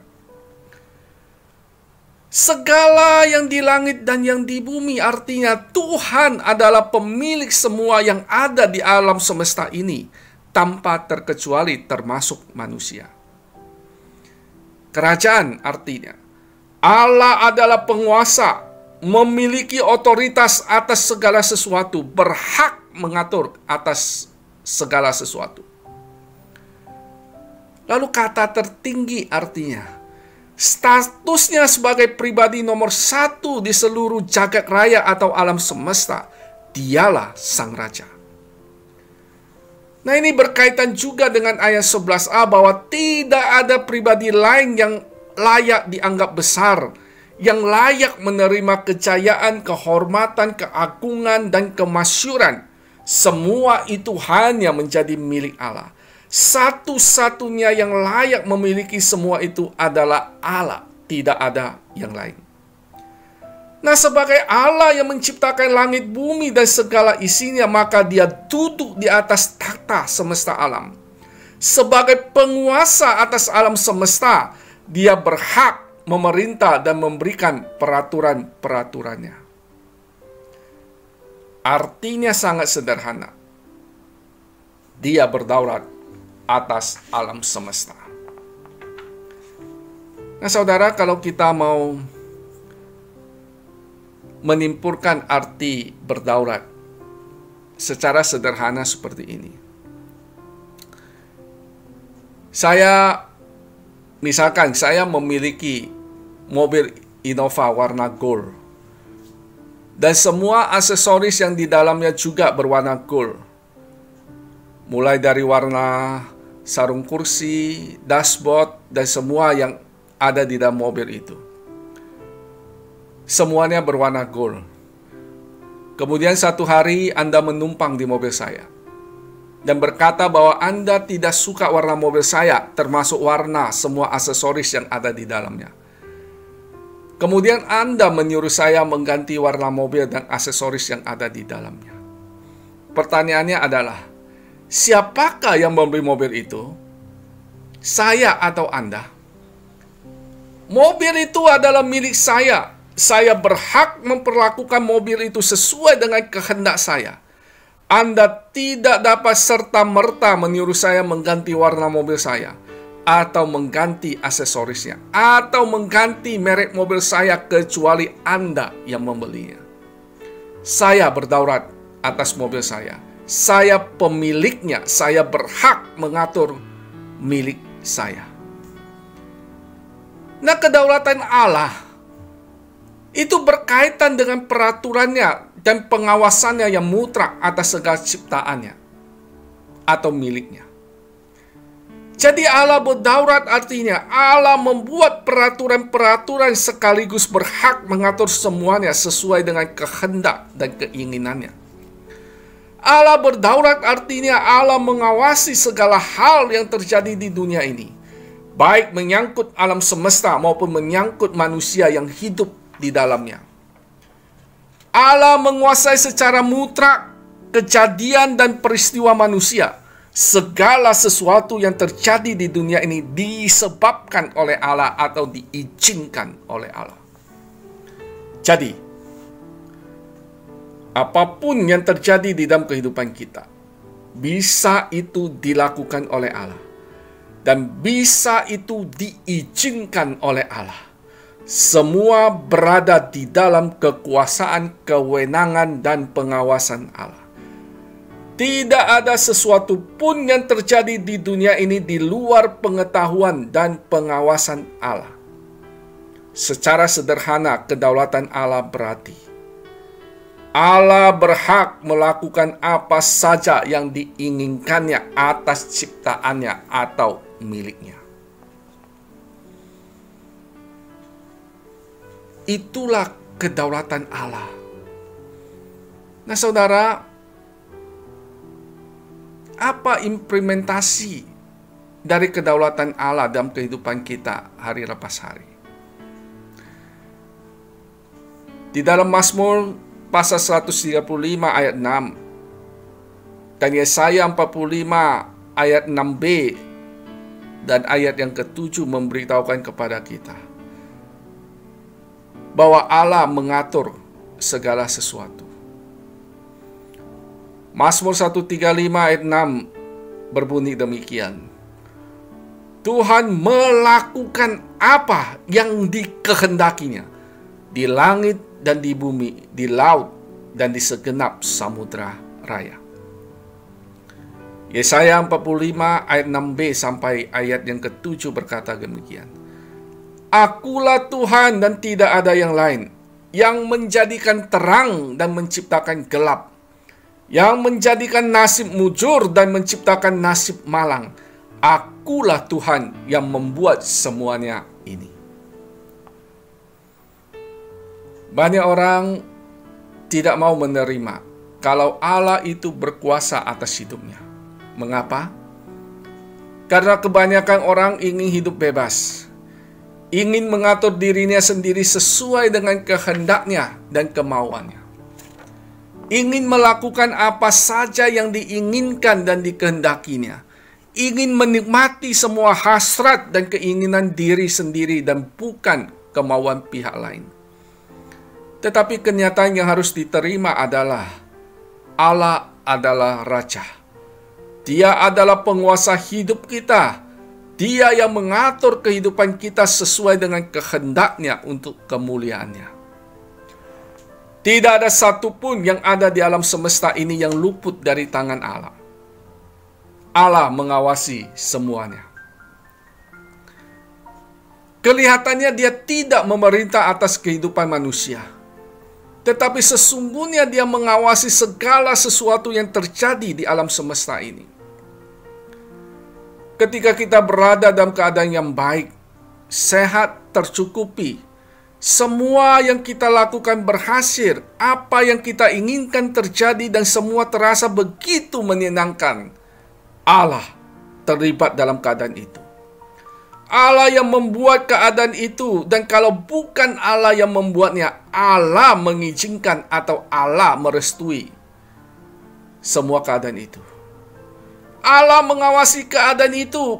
Segala yang di langit dan yang di bumi, artinya Tuhan adalah pemilik semua yang ada di alam semesta ini, tanpa terkecuali termasuk manusia. Kerajaan artinya Allah adalah penguasa, memiliki otoritas atas segala sesuatu, berhak mengatur atas segala sesuatu. Lalu kata tertinggi artinya statusnya sebagai pribadi nomor 1 di seluruh jagat raya atau alam semesta. Dialah Sang Raja. Nah, ini berkaitan juga dengan ayat 11a bahwa tidak ada pribadi lain yang layak dianggap besar, yang layak menerima kejayaan, kehormatan, keagungan, dan kemasyuran. Semua itu hanya menjadi milik Allah. Satu-satunya yang layak memiliki semua itu adalah Allah, tidak ada yang lain. Nah, sebagai Allah yang menciptakan langit, bumi, dan segala isinya, maka Dia duduk di atas takhta semesta alam. Sebagai penguasa atas alam semesta, Dia berhak memerintah dan memberikan peraturan-peraturannya. Artinya sangat sederhana. Dia berdaulat atas alam semesta. Nah, saudara, kalau kita mau menimpulkan arti berdaulat secara sederhana seperti ini. Misalkan saya memiliki mobil Innova warna gold, dan semua aksesoris yang di dalamnya juga berwarna gold. Mulai dari warna sarung kursi, dashboard, dan semua yang ada di dalam mobil itu. Semuanya berwarna gold. Kemudian satu hari Anda menumpang di mobil saya dan berkata bahwa Anda tidak suka warna mobil saya, termasuk warna semua aksesoris yang ada di dalamnya. Kemudian Anda menyuruh saya mengganti warna mobil dan aksesoris yang ada di dalamnya. Pertanyaannya adalah, siapakah yang membeli mobil itu? Saya atau Anda? Mobil itu adalah milik saya. Saya berhak memperlakukan mobil itu sesuai dengan kehendak saya. Anda tidak dapat serta-merta menyuruh saya mengganti warna mobil saya, atau mengganti aksesorisnya, atau mengganti merek mobil saya kecuali Anda yang membelinya. Saya berdaulat atas mobil saya. Saya pemiliknya. Saya berhak mengatur milik saya. Nah, kedaulatan Allah itu berkaitan dengan peraturannya dan pengawasannya yang mutlak atas segala ciptaannya atau miliknya. Jadi Allah berdaulat artinya Allah membuat peraturan-peraturan sekaligus berhak mengatur semuanya sesuai dengan kehendak dan keinginannya. Allah berdaulat artinya Allah mengawasi segala hal yang terjadi di dunia ini, baik menyangkut alam semesta maupun menyangkut manusia yang hidup di dalamnya. Allah menguasai secara mutlak kejadian dan peristiwa manusia. Segala sesuatu yang terjadi di dunia ini disebabkan oleh Allah atau diizinkan oleh Allah. Jadi, apapun yang terjadi di dalam kehidupan kita, bisa itu dilakukan oleh Allah, dan bisa itu diizinkan oleh Allah. Semua berada di dalam kekuasaan, kewenangan, dan pengawasan Allah. Tidak ada sesuatu pun yang terjadi di dunia ini di luar pengetahuan dan pengawasan Allah. Secara sederhana, kedaulatan Allah berarti Allah berhak melakukan apa saja yang diinginkannya atas ciptaannya atau miliknya. Itulah kedaulatan Allah. Nah, saudara, apa implementasi dari kedaulatan Allah dalam kehidupan kita hari lepas hari? Di dalam Mazmur pasal 135 ayat 6 dan Yesaya 45 ayat 6b dan ayat yang ke-7 memberitahukan kepada kita bahwa Allah mengatur segala sesuatu. Mazmur 135 ayat 6 berbunyi demikian. Tuhan melakukan apa yang dikehendakinya di langit dan di bumi, di laut dan di segenap samudra raya. Yesaya 45 ayat 6b sampai ayat yang ke-7 berkata demikian. Akulah Tuhan dan tidak ada yang lain, yang menjadikan terang dan menciptakan gelap, yang menjadikan nasib mujur dan menciptakan nasib malang. Akulah Tuhan yang membuat semuanya ini. Banyak orang tidak mau menerima kalau Allah itu berkuasa atas hidupnya. Mengapa? Karena kebanyakan orang ingin hidup bebas, ingin mengatur dirinya sendiri sesuai dengan kehendaknya dan kemauannya, ingin melakukan apa saja yang diinginkan dan dikehendakinya, ingin menikmati semua hasrat dan keinginan diri sendiri dan bukan kemauan pihak lain. Tetapi kenyataan yang harus diterima adalah Allah adalah Raja. Dia adalah penguasa hidup kita. Dia yang mengatur kehidupan kita sesuai dengan kehendaknya untuk kemuliaannya. Tidak ada satupun yang ada di alam semesta ini yang luput dari tangan Allah. Allah mengawasi semuanya. Kelihatannya dia tidak memerintah atas kehidupan manusia, tetapi sesungguhnya dia mengawasi segala sesuatu yang terjadi di alam semesta ini. Ketika kita berada dalam keadaan yang baik, sehat, tercukupi, semua yang kita lakukan berhasil, apa yang kita inginkan terjadi dan semua terasa begitu menyenangkan, Allah terlibat dalam keadaan itu. Allah yang membuat keadaan itu, dan kalau bukan Allah yang membuatnya, Allah mengizinkan atau Allah merestui semua keadaan itu. Allah mengawasi keadaan itu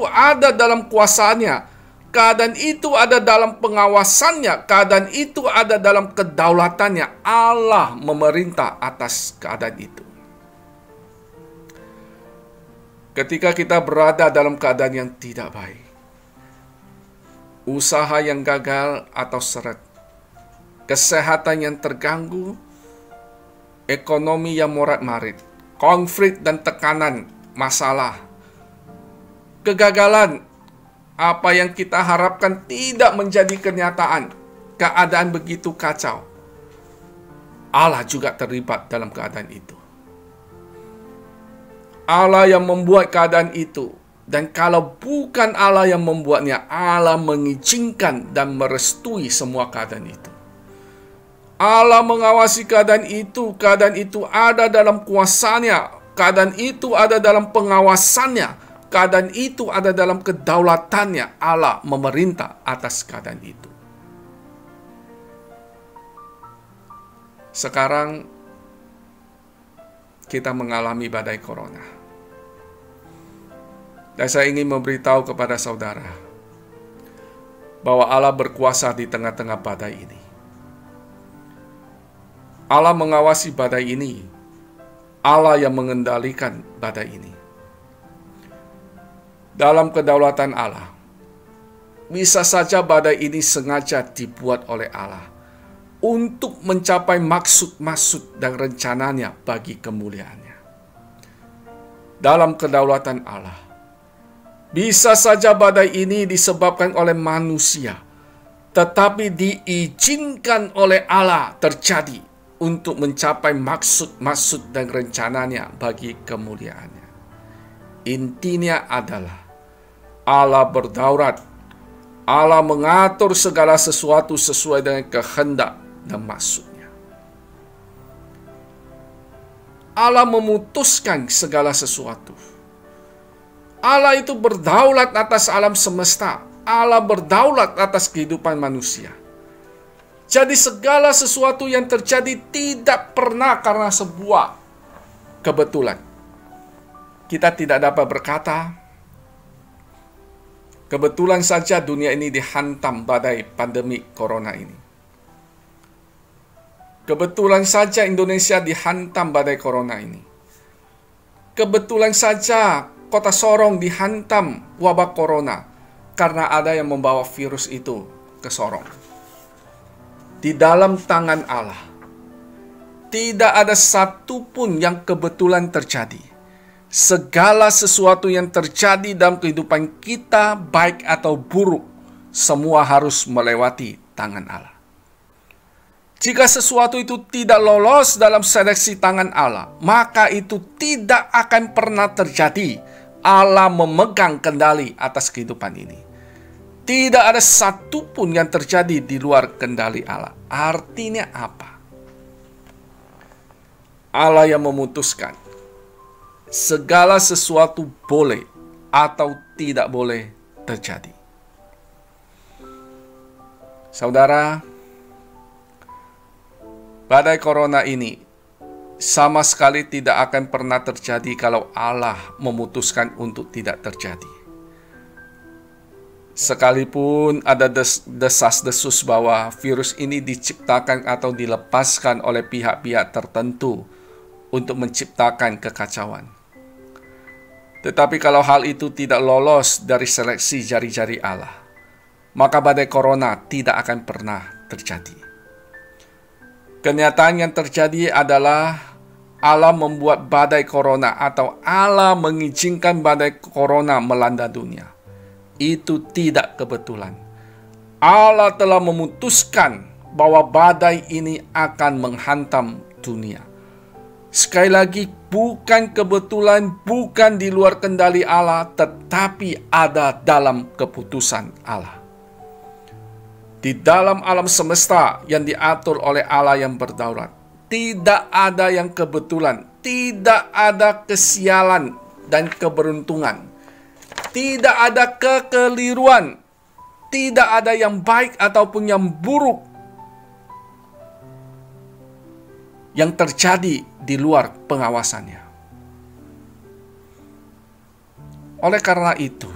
ada dalam kuasanya, keadaan itu ada dalam pengawasannya, keadaan itu ada dalam kedaulatannya. Allah memerintah atas keadaan itu. Ketika kita berada dalam keadaan yang tidak baik, usaha yang gagal atau seret, kesehatan yang terganggu, ekonomi yang morat-marit, konflik dan tekanan, masalah, kegagalan, apa yang kita harapkan tidak menjadi kenyataan, keadaan begitu kacau, Allah juga terlibat dalam keadaan itu. Allah yang membuat keadaan itu, dan kalau bukan Allah yang membuatnya, Allah mengizinkan dan merestui semua keadaan itu. Allah mengawasi keadaan itu ada dalam kuasanya, keadaan itu ada dalam pengawasannya, keadaan itu ada dalam kedaulatannya. Allah memerintah atas keadaan itu. Sekarang kita mengalami badai corona. Dan saya ingin memberitahu kepada saudara bahwa Allah berkuasa di tengah-tengah badai ini. Allah mengawasi badai ini. Allah yang mengendalikan badai ini. Dalam kedaulatan Allah, bisa saja badai ini sengaja dibuat oleh Allah untuk mencapai maksud-maksud dan rencananya bagi kemuliaannya. Dalam kedaulatan Allah, bisa saja badai ini disebabkan oleh manusia, tetapi diizinkan oleh Allah terjadi untuk mencapai maksud-maksud dan rencananya bagi kemuliaannya. Intinya adalah Allah berdaulat. Allah mengatur segala sesuatu sesuai dengan kehendak dan maksudnya. Allah memutuskan segala sesuatu. Allah itu berdaulat atas alam semesta. Allah berdaulat atas kehidupan manusia. Jadi segala sesuatu yang terjadi tidak pernah karena sebuah kebetulan. Kita tidak dapat berkata, kebetulan saja dunia ini dihantam badai pandemi corona ini. Kebetulan saja Indonesia dihantam badai corona ini. Kebetulan saja kota Sorong dihantam wabah corona karena ada yang membawa virus itu ke Sorong. di dalam tangan Allah. Tidak ada satupun yang kebetulan terjadi. Segala sesuatu yang terjadi dalam kehidupan kita, baik atau buruk, semua harus melewati tangan Allah. Jika sesuatu itu tidak lolos dalam seleksi tangan Allah, maka itu tidak akan pernah terjadi. Allah memegang kendali atas kehidupan ini. Tidak ada satupun yang terjadi di luar kendali Allah. Artinya apa? Allah yang memutuskan segala sesuatu boleh atau tidak boleh terjadi. Saudara, badai corona ini sama sekali tidak akan pernah terjadi kalau Allah memutuskan untuk tidak terjadi. Sekalipun ada desas-desus bahwa virus ini diciptakan atau dilepaskan oleh pihak-pihak tertentu untuk menciptakan kekacauan. Tetapi kalau hal itu tidak lolos dari seleksi jari-jari Allah, maka badai corona tidak akan pernah terjadi. Kenyataan yang terjadi adalah Allah membuat badai corona atau Allah mengizinkan badai corona melanda dunia. Itu tidak kebetulan. Allah telah memutuskan bahwa badai ini akan menghantam dunia. Sekali lagi, bukan kebetulan, bukan di luar kendali Allah, tetapi ada dalam keputusan Allah. Di dalam alam semesta yang diatur oleh Allah yang berdaulat, tidak ada yang kebetulan, tidak ada kesialan dan keberuntungan, tidak ada kekeliruan, tidak ada yang baik ataupun yang buruk yang terjadi di luar pengawasannya. Oleh karena itu,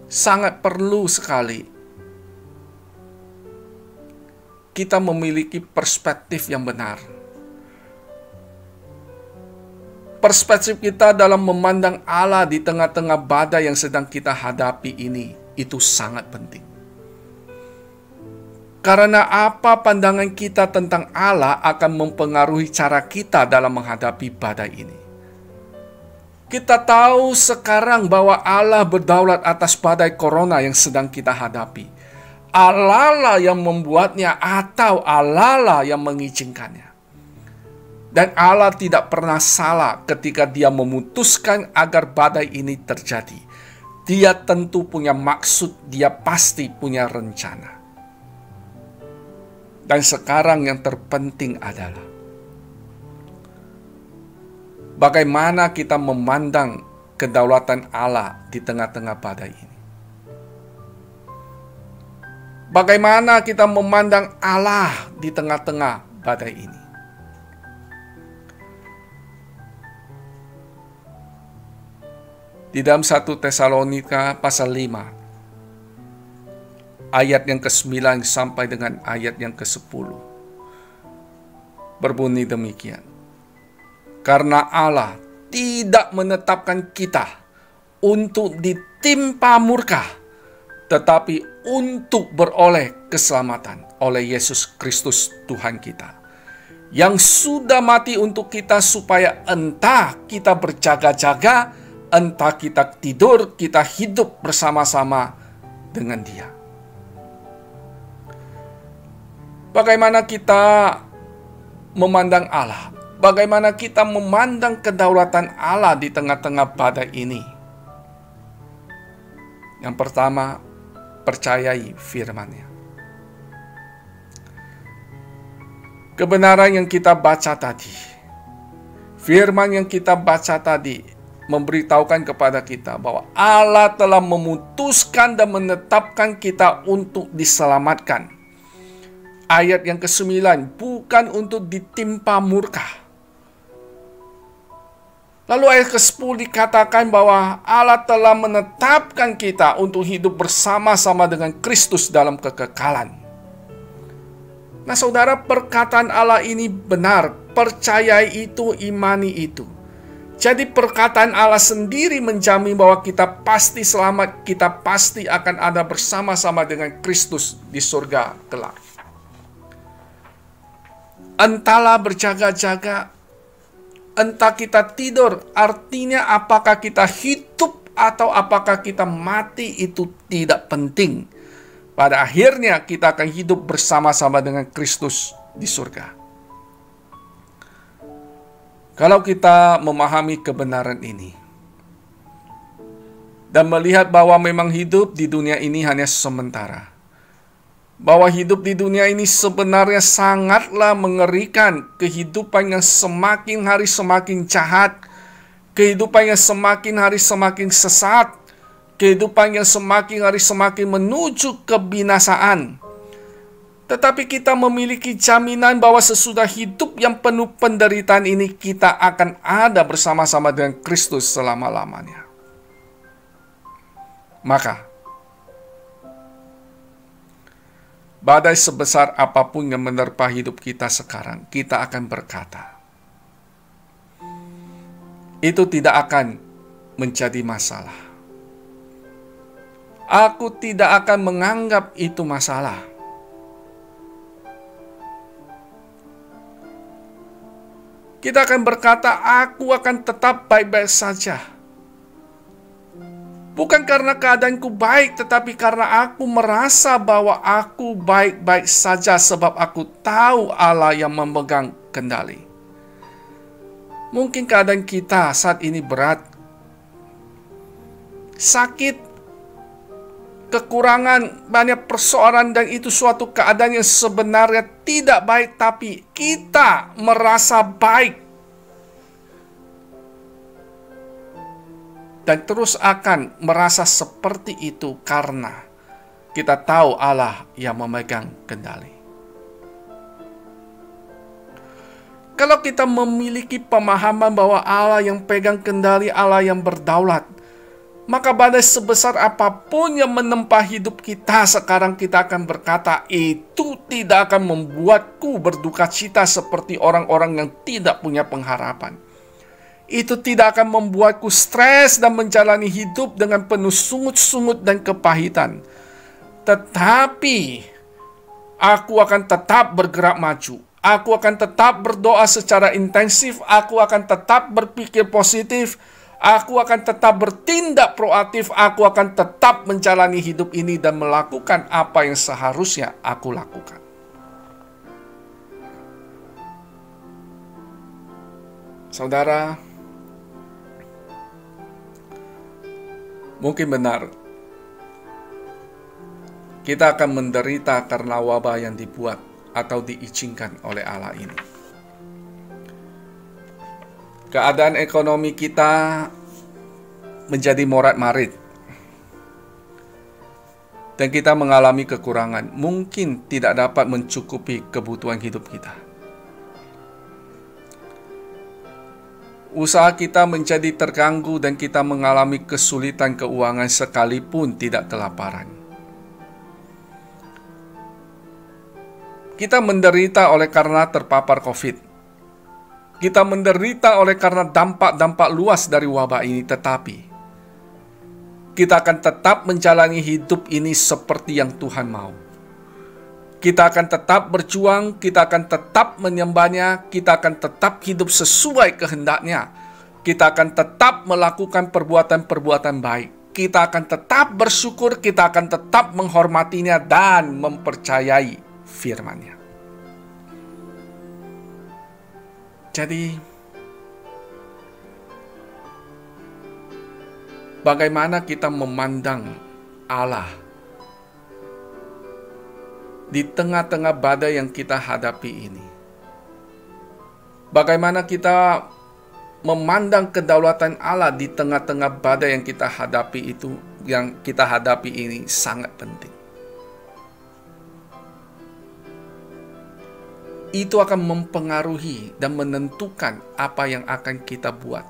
sangat perlu sekali kita memiliki perspektif yang benar. Perspektif kita dalam memandang Allah di tengah-tengah badai yang sedang kita hadapi ini, itu sangat penting. Karena apa pandangan kita tentang Allah akan mempengaruhi cara kita dalam menghadapi badai ini. Kita tahu sekarang bahwa Allah berdaulat atas badai corona yang sedang kita hadapi. Allah lah yang membuatnya atau Allah lah yang mengizinkannya. Dan Allah tidak pernah salah ketika Dia memutuskan agar badai ini terjadi. Dia tentu punya maksud, Dia pasti punya rencana. Dan sekarang yang terpenting adalah bagaimana kita memandang kedaulatan Allah di tengah-tengah badai ini. Bagaimana kita memandang Allah di tengah-tengah badai ini. Di dalam 1 Tesalonika pasal 5, ayat yang ke-9 sampai dengan ayat yang ke-10. Berbunyi demikian. Karena Allah tidak menetapkan kita untuk ditimpa murka, tetapi untuk beroleh keselamatan oleh Yesus Kristus Tuhan kita, yang sudah mati untuk kita supaya entah kita berjaga-jaga, entah kita tidur, kita hidup bersama-sama dengan Dia. Bagaimana kita memandang Allah? Bagaimana kita memandang kedaulatan Allah di tengah-tengah badai ini? Yang pertama, percayai firman-Nya. Kebenaran yang kita baca tadi, firman yang kita baca tadi, memberitahukan kepada kita bahwa Allah telah memutuskan dan menetapkan kita untuk diselamatkan. Ayat yang ke-9, bukan untuk ditimpa murka. Lalu ayat ke-10 dikatakan bahwa Allah telah menetapkan kita untuk hidup bersama-sama dengan Kristus dalam kekekalan. Nah saudara, perkataan Allah ini benar. Percayai itu, imani itu. Jadi perkataan Allah sendiri menjamin bahwa kita pasti selamat, kita pasti akan ada bersama-sama dengan Kristus di surga kelak. Entahlah berjaga-jaga, entah kita tidur, artinya apakah kita hidup atau apakah kita mati itu tidak penting. Pada akhirnya kita akan hidup bersama-sama dengan Kristus di surga. Kalau kita memahami kebenaran ini dan melihat bahwa memang hidup di dunia ini hanya sementara, bahwa hidup di dunia ini sebenarnya sangatlah mengerikan, kehidupan yang semakin hari semakin jahat, kehidupan yang semakin hari semakin sesat, kehidupan yang semakin hari semakin menuju kebinasaan. Tetapi kita memiliki jaminan bahwa sesudah hidup yang penuh penderitaan ini, kita akan ada bersama-sama dengan Kristus selama-lamanya. Maka, badai sebesar apapun yang menerpa hidup kita sekarang, kita akan berkata, itu tidak akan menjadi masalah. Aku tidak akan menganggap itu masalah. Kita akan berkata, aku akan tetap baik-baik saja. Bukan karena keadaanku baik, tetapi karena aku merasa bahwa aku baik-baik saja sebab aku tahu Allah yang memegang kendali. Mungkin keadaan kita saat ini berat, sakit, kekurangan, banyak persoalan, dan itu suatu keadaan yang sebenarnya tidak baik, tapi kita merasa baik dan terus akan merasa seperti itu karena kita tahu Allah yang memegang kendali. Kalau kita memiliki pemahaman bahwa Allah yang pegang kendali, Allah yang berdaulat, maka badai sebesar apapun yang menempa hidup kita sekarang, kita akan berkata, itu tidak akan membuatku berduka cita seperti orang-orang yang tidak punya pengharapan. Itu tidak akan membuatku stres dan menjalani hidup dengan penuh sungut-sungut dan kepahitan. Tetapi, aku akan tetap bergerak maju. Aku akan tetap berdoa secara intensif. Aku akan tetap berpikir positif. Aku akan tetap bertindak proaktif, aku akan tetap menjalani hidup ini dan melakukan apa yang seharusnya aku lakukan. Saudara, mungkin benar, kita akan menderita karena wabah yang dibuat atau diizinkan oleh Allah ini. Keadaan ekonomi kita menjadi morat-marit dan kita mengalami kekurangan, mungkin tidak dapat mencukupi kebutuhan hidup kita. Usaha kita menjadi terganggu dan kita mengalami kesulitan keuangan sekalipun tidak kelaparan. Kita menderita oleh karena terpapar COVID. Kita menderita oleh karena dampak-dampak luas dari wabah ini, tetapi kita akan tetap menjalani hidup ini seperti yang Tuhan mau. Kita akan tetap berjuang, kita akan tetap menyembahnya, kita akan tetap hidup sesuai kehendaknya. Kita akan tetap melakukan perbuatan-perbuatan baik. Kita akan tetap bersyukur, kita akan tetap menghormatinya dan mempercayai firman-Nya. Jadi, bagaimana kita memandang Allah di tengah-tengah badai yang kita hadapi ini? Bagaimana kita memandang kedaulatan Allah di tengah-tengah badai yang kita hadapi itu, yang kita hadapi ini sangat penting. Itu akan mempengaruhi dan menentukan apa yang akan kita buat.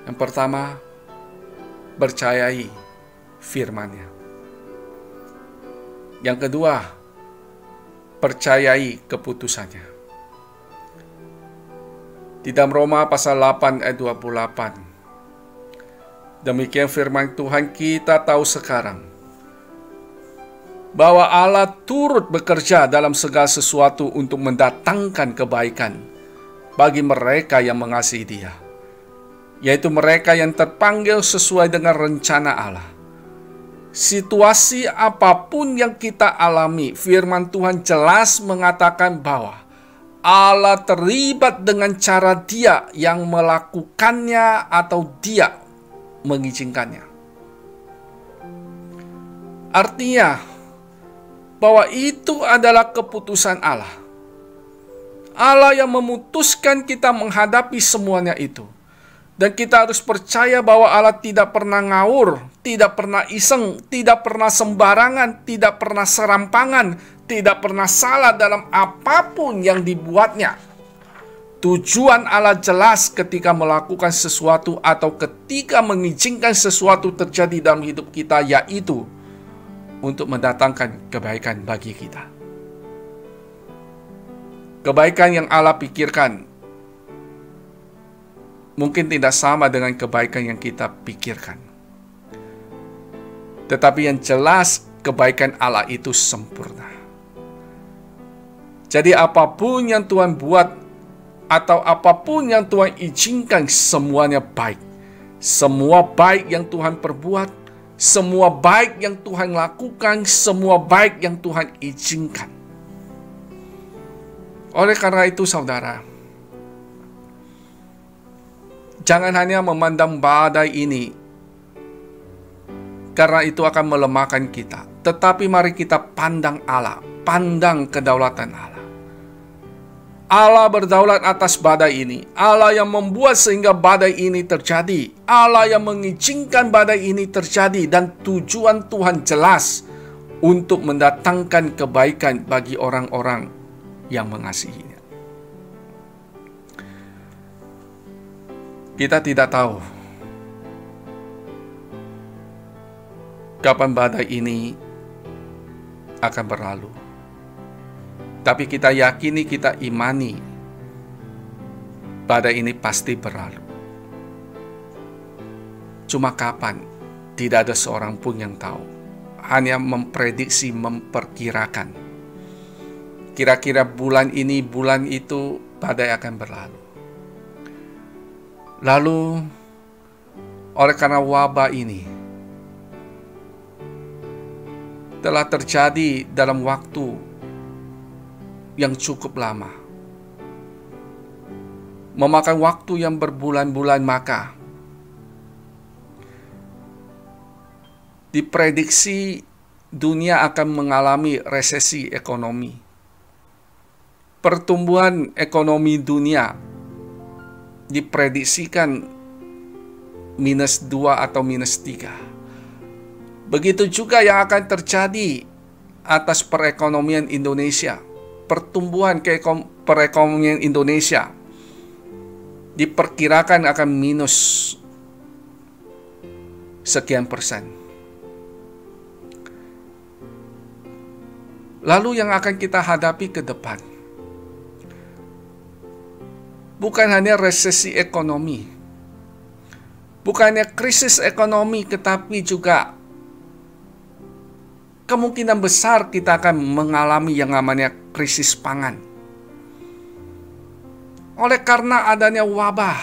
Yang pertama, percayai firman-Nya. Yang kedua, percayai keputusannya. Di dalam Roma pasal 8 ayat 28. Demikian firman Tuhan, kita tahu sekarang bahwa Allah turut bekerja dalam segala sesuatu untuk mendatangkan kebaikan bagi mereka yang mengasihi Dia, yaitu mereka yang terpanggil sesuai dengan rencana Allah. Situasi apapun yang kita alami, firman Tuhan jelas mengatakan bahwa Allah terlibat dengan cara Dia yang melakukannya atau Dia mengizinkannya. Artinya bahwa itu adalah keputusan Allah. Allah yang memutuskan kita menghadapi semuanya itu. Dan kita harus percaya bahwa Allah tidak pernah ngawur, tidak pernah iseng, tidak pernah sembarangan, tidak pernah serampangan, tidak pernah salah dalam apapun yang dibuatnya. Tujuan Allah jelas ketika melakukan sesuatu atau ketika mengizinkan sesuatu terjadi dalam hidup kita, yaitu untuk mendatangkan kebaikan bagi kita. Kebaikan yang Allah pikirkan mungkin tidak sama dengan kebaikan yang kita pikirkan. Tetapi yang jelas kebaikan Allah itu sempurna. Jadi apapun yang Tuhan buat atau apapun yang Tuhan izinkan, semuanya baik. Semua baik yang Tuhan perbuat, semua baik yang Tuhan lakukan, semua baik yang Tuhan izinkan. Oleh karena itu saudara, jangan hanya memandang badai ini, karena itu akan melemahkan kita. Tetapi mari kita pandang Allah, pandang kedaulatan Allah. Allah berdaulat atas badai ini. Allah yang membuat sehingga badai ini terjadi. Allah yang mengizinkan badai ini terjadi. Dan tujuan Tuhan jelas untuk mendatangkan kebaikan bagi orang-orang yang mengasihinya. Kita tidak tahu kapan badai ini akan berlalu. Tapi kita yakini, kita imani badai ini pasti berlalu. Cuma kapan? Tidak ada seorang pun yang tahu. Hanya memprediksi, memperkirakan. Kira-kira bulan ini, bulan itu badai akan berlalu. Lalu, oleh karena wabah ini telah terjadi dalam waktu yang cukup lama, memakan waktu yang berbulan-bulan, maka diprediksi dunia akan mengalami resesi ekonomi. Pertumbuhan ekonomi dunia diprediksikan -2 atau -3. Begitu juga yang akan terjadi atas perekonomian Indonesia. Pertumbuhan perekonomian Indonesia diperkirakan akan minus sekian persen. Lalu yang akan kita hadapi ke depan bukan hanya resesi ekonomi, bukan hanya krisis ekonomi, tetapi juga kemungkinan besar kita akan mengalami yang namanya krisis pangan. Oleh karena adanya wabah,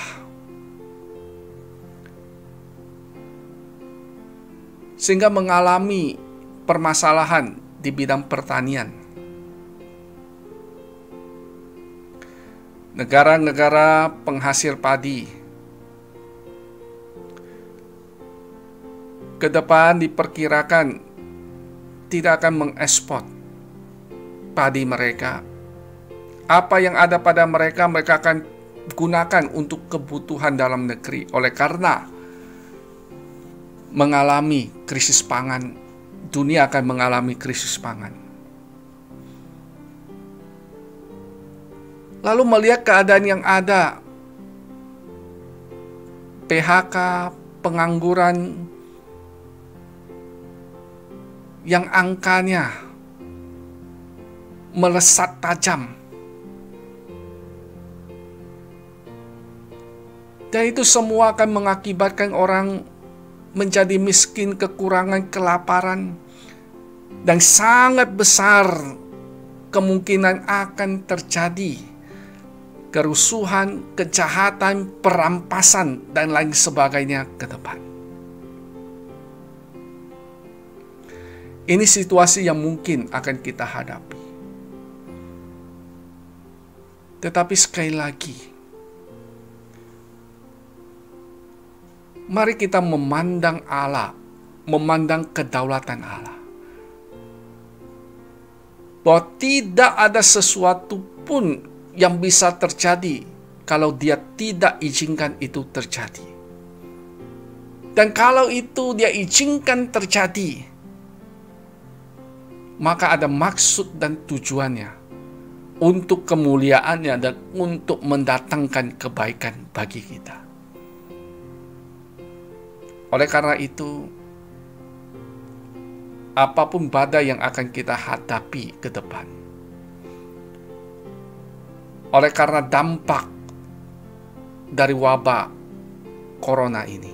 sehingga mengalami permasalahan di bidang pertanian. Negara-negara penghasil padi ke depan diperkirakan tidak akan mengekspor padi mereka. Apa yang ada pada mereka, mereka akan gunakan untuk kebutuhan dalam negeri. Oleh karena mengalami krisis pangan, dunia akan mengalami krisis pangan. Lalu melihat keadaan yang ada, PHK, pengangguran, yang angkanya melesat tajam. Dan itu semua akan mengakibatkan orang menjadi miskin, kekurangan, kelaparan, dan sangat besar kemungkinan akan terjadi kerusuhan, kejahatan, perampasan, dan lain sebagainya ke depan. Ini situasi yang mungkin akan kita hadapi. Tetapi sekali lagi, mari kita memandang Allah, memandang kedaulatan Allah. Bahwa tidak ada sesuatu pun yang bisa terjadi kalau Dia tidak izinkan itu terjadi. Dan kalau itu Dia izinkan terjadi, maka ada maksud dan tujuannya untuk kemuliaannya dan untuk mendatangkan kebaikan bagi kita. Oleh karena itu, apapun badai yang akan kita hadapi ke depan, oleh karena dampak dari wabah corona ini,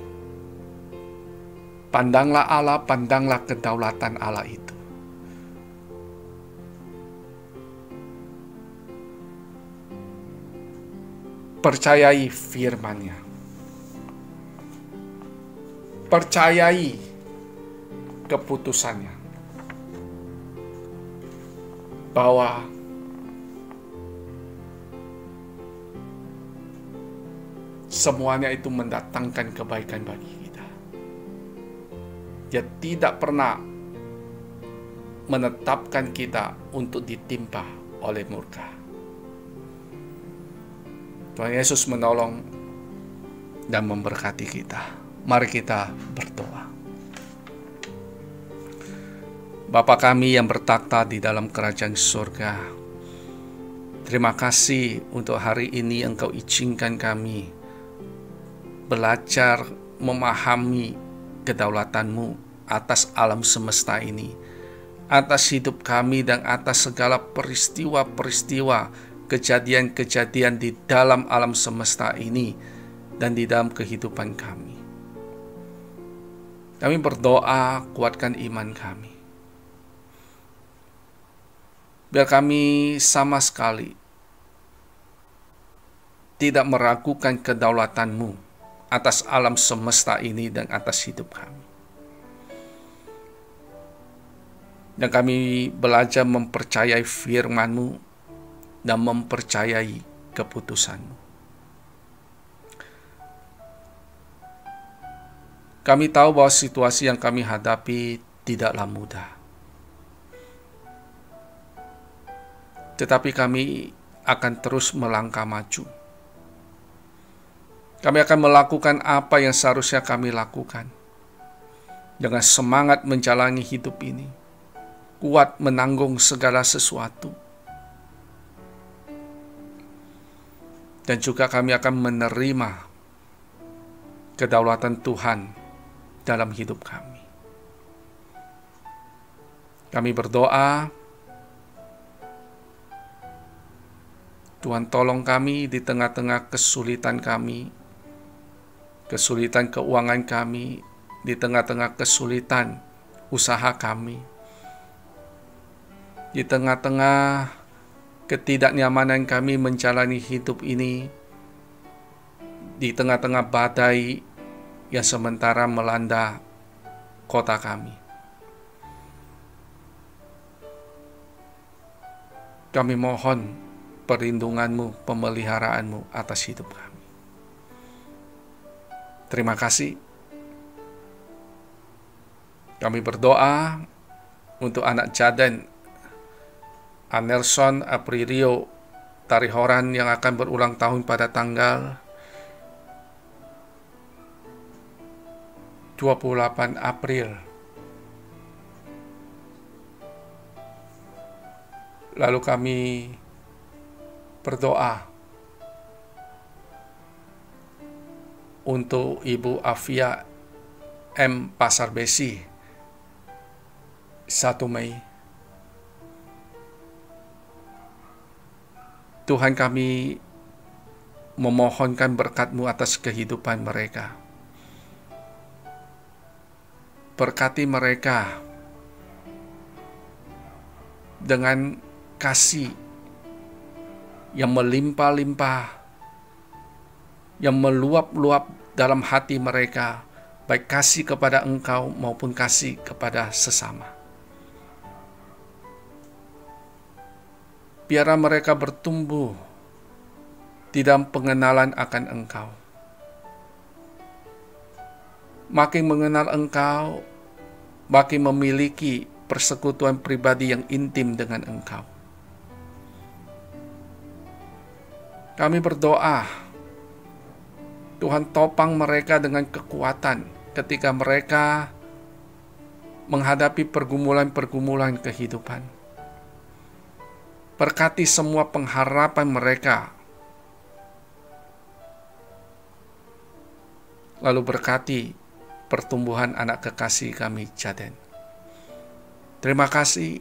pandanglah Allah, pandanglah kedaulatan Allah itu. Percayai firman-Nya. Percayai keputusannya. Bahwa semuanya itu mendatangkan kebaikan bagi kita. Dia tidak pernah menetapkan kita untuk ditimpa oleh murka. Tuhan Yesus menolong dan memberkati kita. Mari kita berdoa. Bapa kami yang bertakhta di dalam kerajaan surga, terima kasih untuk hari ini Engkau izinkan kami belajar memahami kedaulatan-Mu atas alam semesta ini, atas hidup kami dan atas segala peristiwa-peristiwa, kejadian-kejadian di dalam alam semesta ini dan di dalam kehidupan kami. Kami berdoa, kuatkan iman kami. Biar kami sama sekali tidak meragukan kedaulatan-Mu atas alam semesta ini dan atas hidup kami. Dan kami belajar mempercayai firman-Mu dan mempercayai keputusan-Mu. Kami tahu bahwa situasi yang kami hadapi tidaklah mudah. Tetapi kami akan terus melangkah maju. Kami akan melakukan apa yang seharusnya kami lakukan. Dengan semangat menjalani hidup ini. Kuat menanggung segala sesuatu. Dan juga kami akan menerima kedaulatan Tuhan dalam hidup kami. Kami berdoa, Tuhan tolong kami di tengah-tengah kesulitan kami, kesulitan keuangan kami, di tengah-tengah kesulitan usaha kami, di tengah-tengah ketidaknyamanan kami menjalani hidup ini, di tengah-tengah badai yang sementara melanda kota kami. Kami mohon perlindungan-Mu, pemeliharaan-Mu atas hidup kami. Terima kasih. Kami berdoa untuk anak Jaden Anerson Aprilio Tarihoran yang akan berulang tahun pada tanggal 28 April. Lalu kami berdoa untuk Ibu Afia M. Pasar Besi 1 Mei. Tuhan, kami memohonkan berkat-Mu atas kehidupan mereka. Berkati mereka dengan kasih yang melimpah-limpah, yang meluap-luap dalam hati mereka, baik kasih kepada Engkau maupun kasih kepada sesama. Biarlah mereka bertumbuh di dalam pengenalan akan Engkau. Makin mengenal Engkau, makin memiliki persekutuan pribadi yang intim dengan Engkau. Kami berdoa, Tuhan, topang mereka dengan kekuatan ketika mereka menghadapi pergumulan-pergumulan kehidupan. Berkati semua pengharapan mereka. Lalu berkati pertumbuhan anak kekasih kami, Jaden. Terima kasih.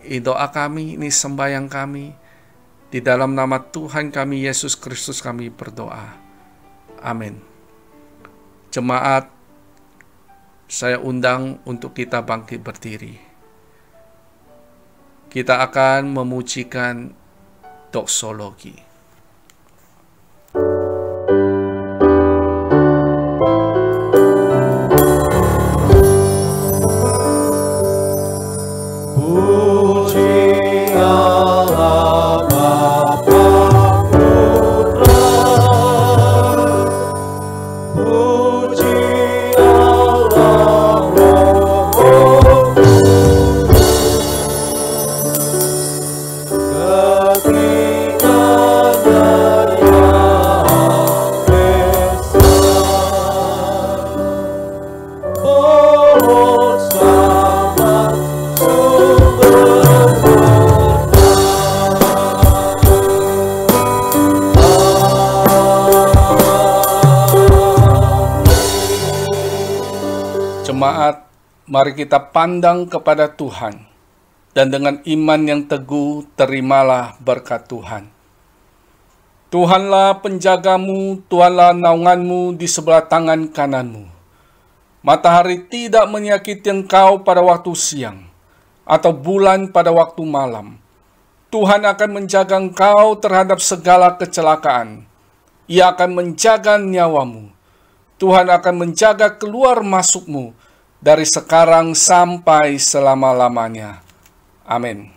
Ini doa kami, ini sembahyang kami. Di dalam nama Tuhan kami, Yesus Kristus, kami berdoa. Amin. Jemaat, saya undang untuk kita bangkit berdiri. Kita akan memujikan doksologi. Jemaat, mari kita pandang kepada Tuhan, dan dengan iman yang teguh terimalah berkat Tuhan. Tuhanlah penjagamu, Tuhanlah naunganmu di sebelah tangan kananmu. Matahari tidak menyakiti engkau pada waktu siang, atau bulan pada waktu malam. Tuhan akan menjaga engkau terhadap segala kecelakaan. Ia akan menjaga nyawamu. Tuhan akan menjaga keluar masukmu dari sekarang sampai selama-lamanya. Amin.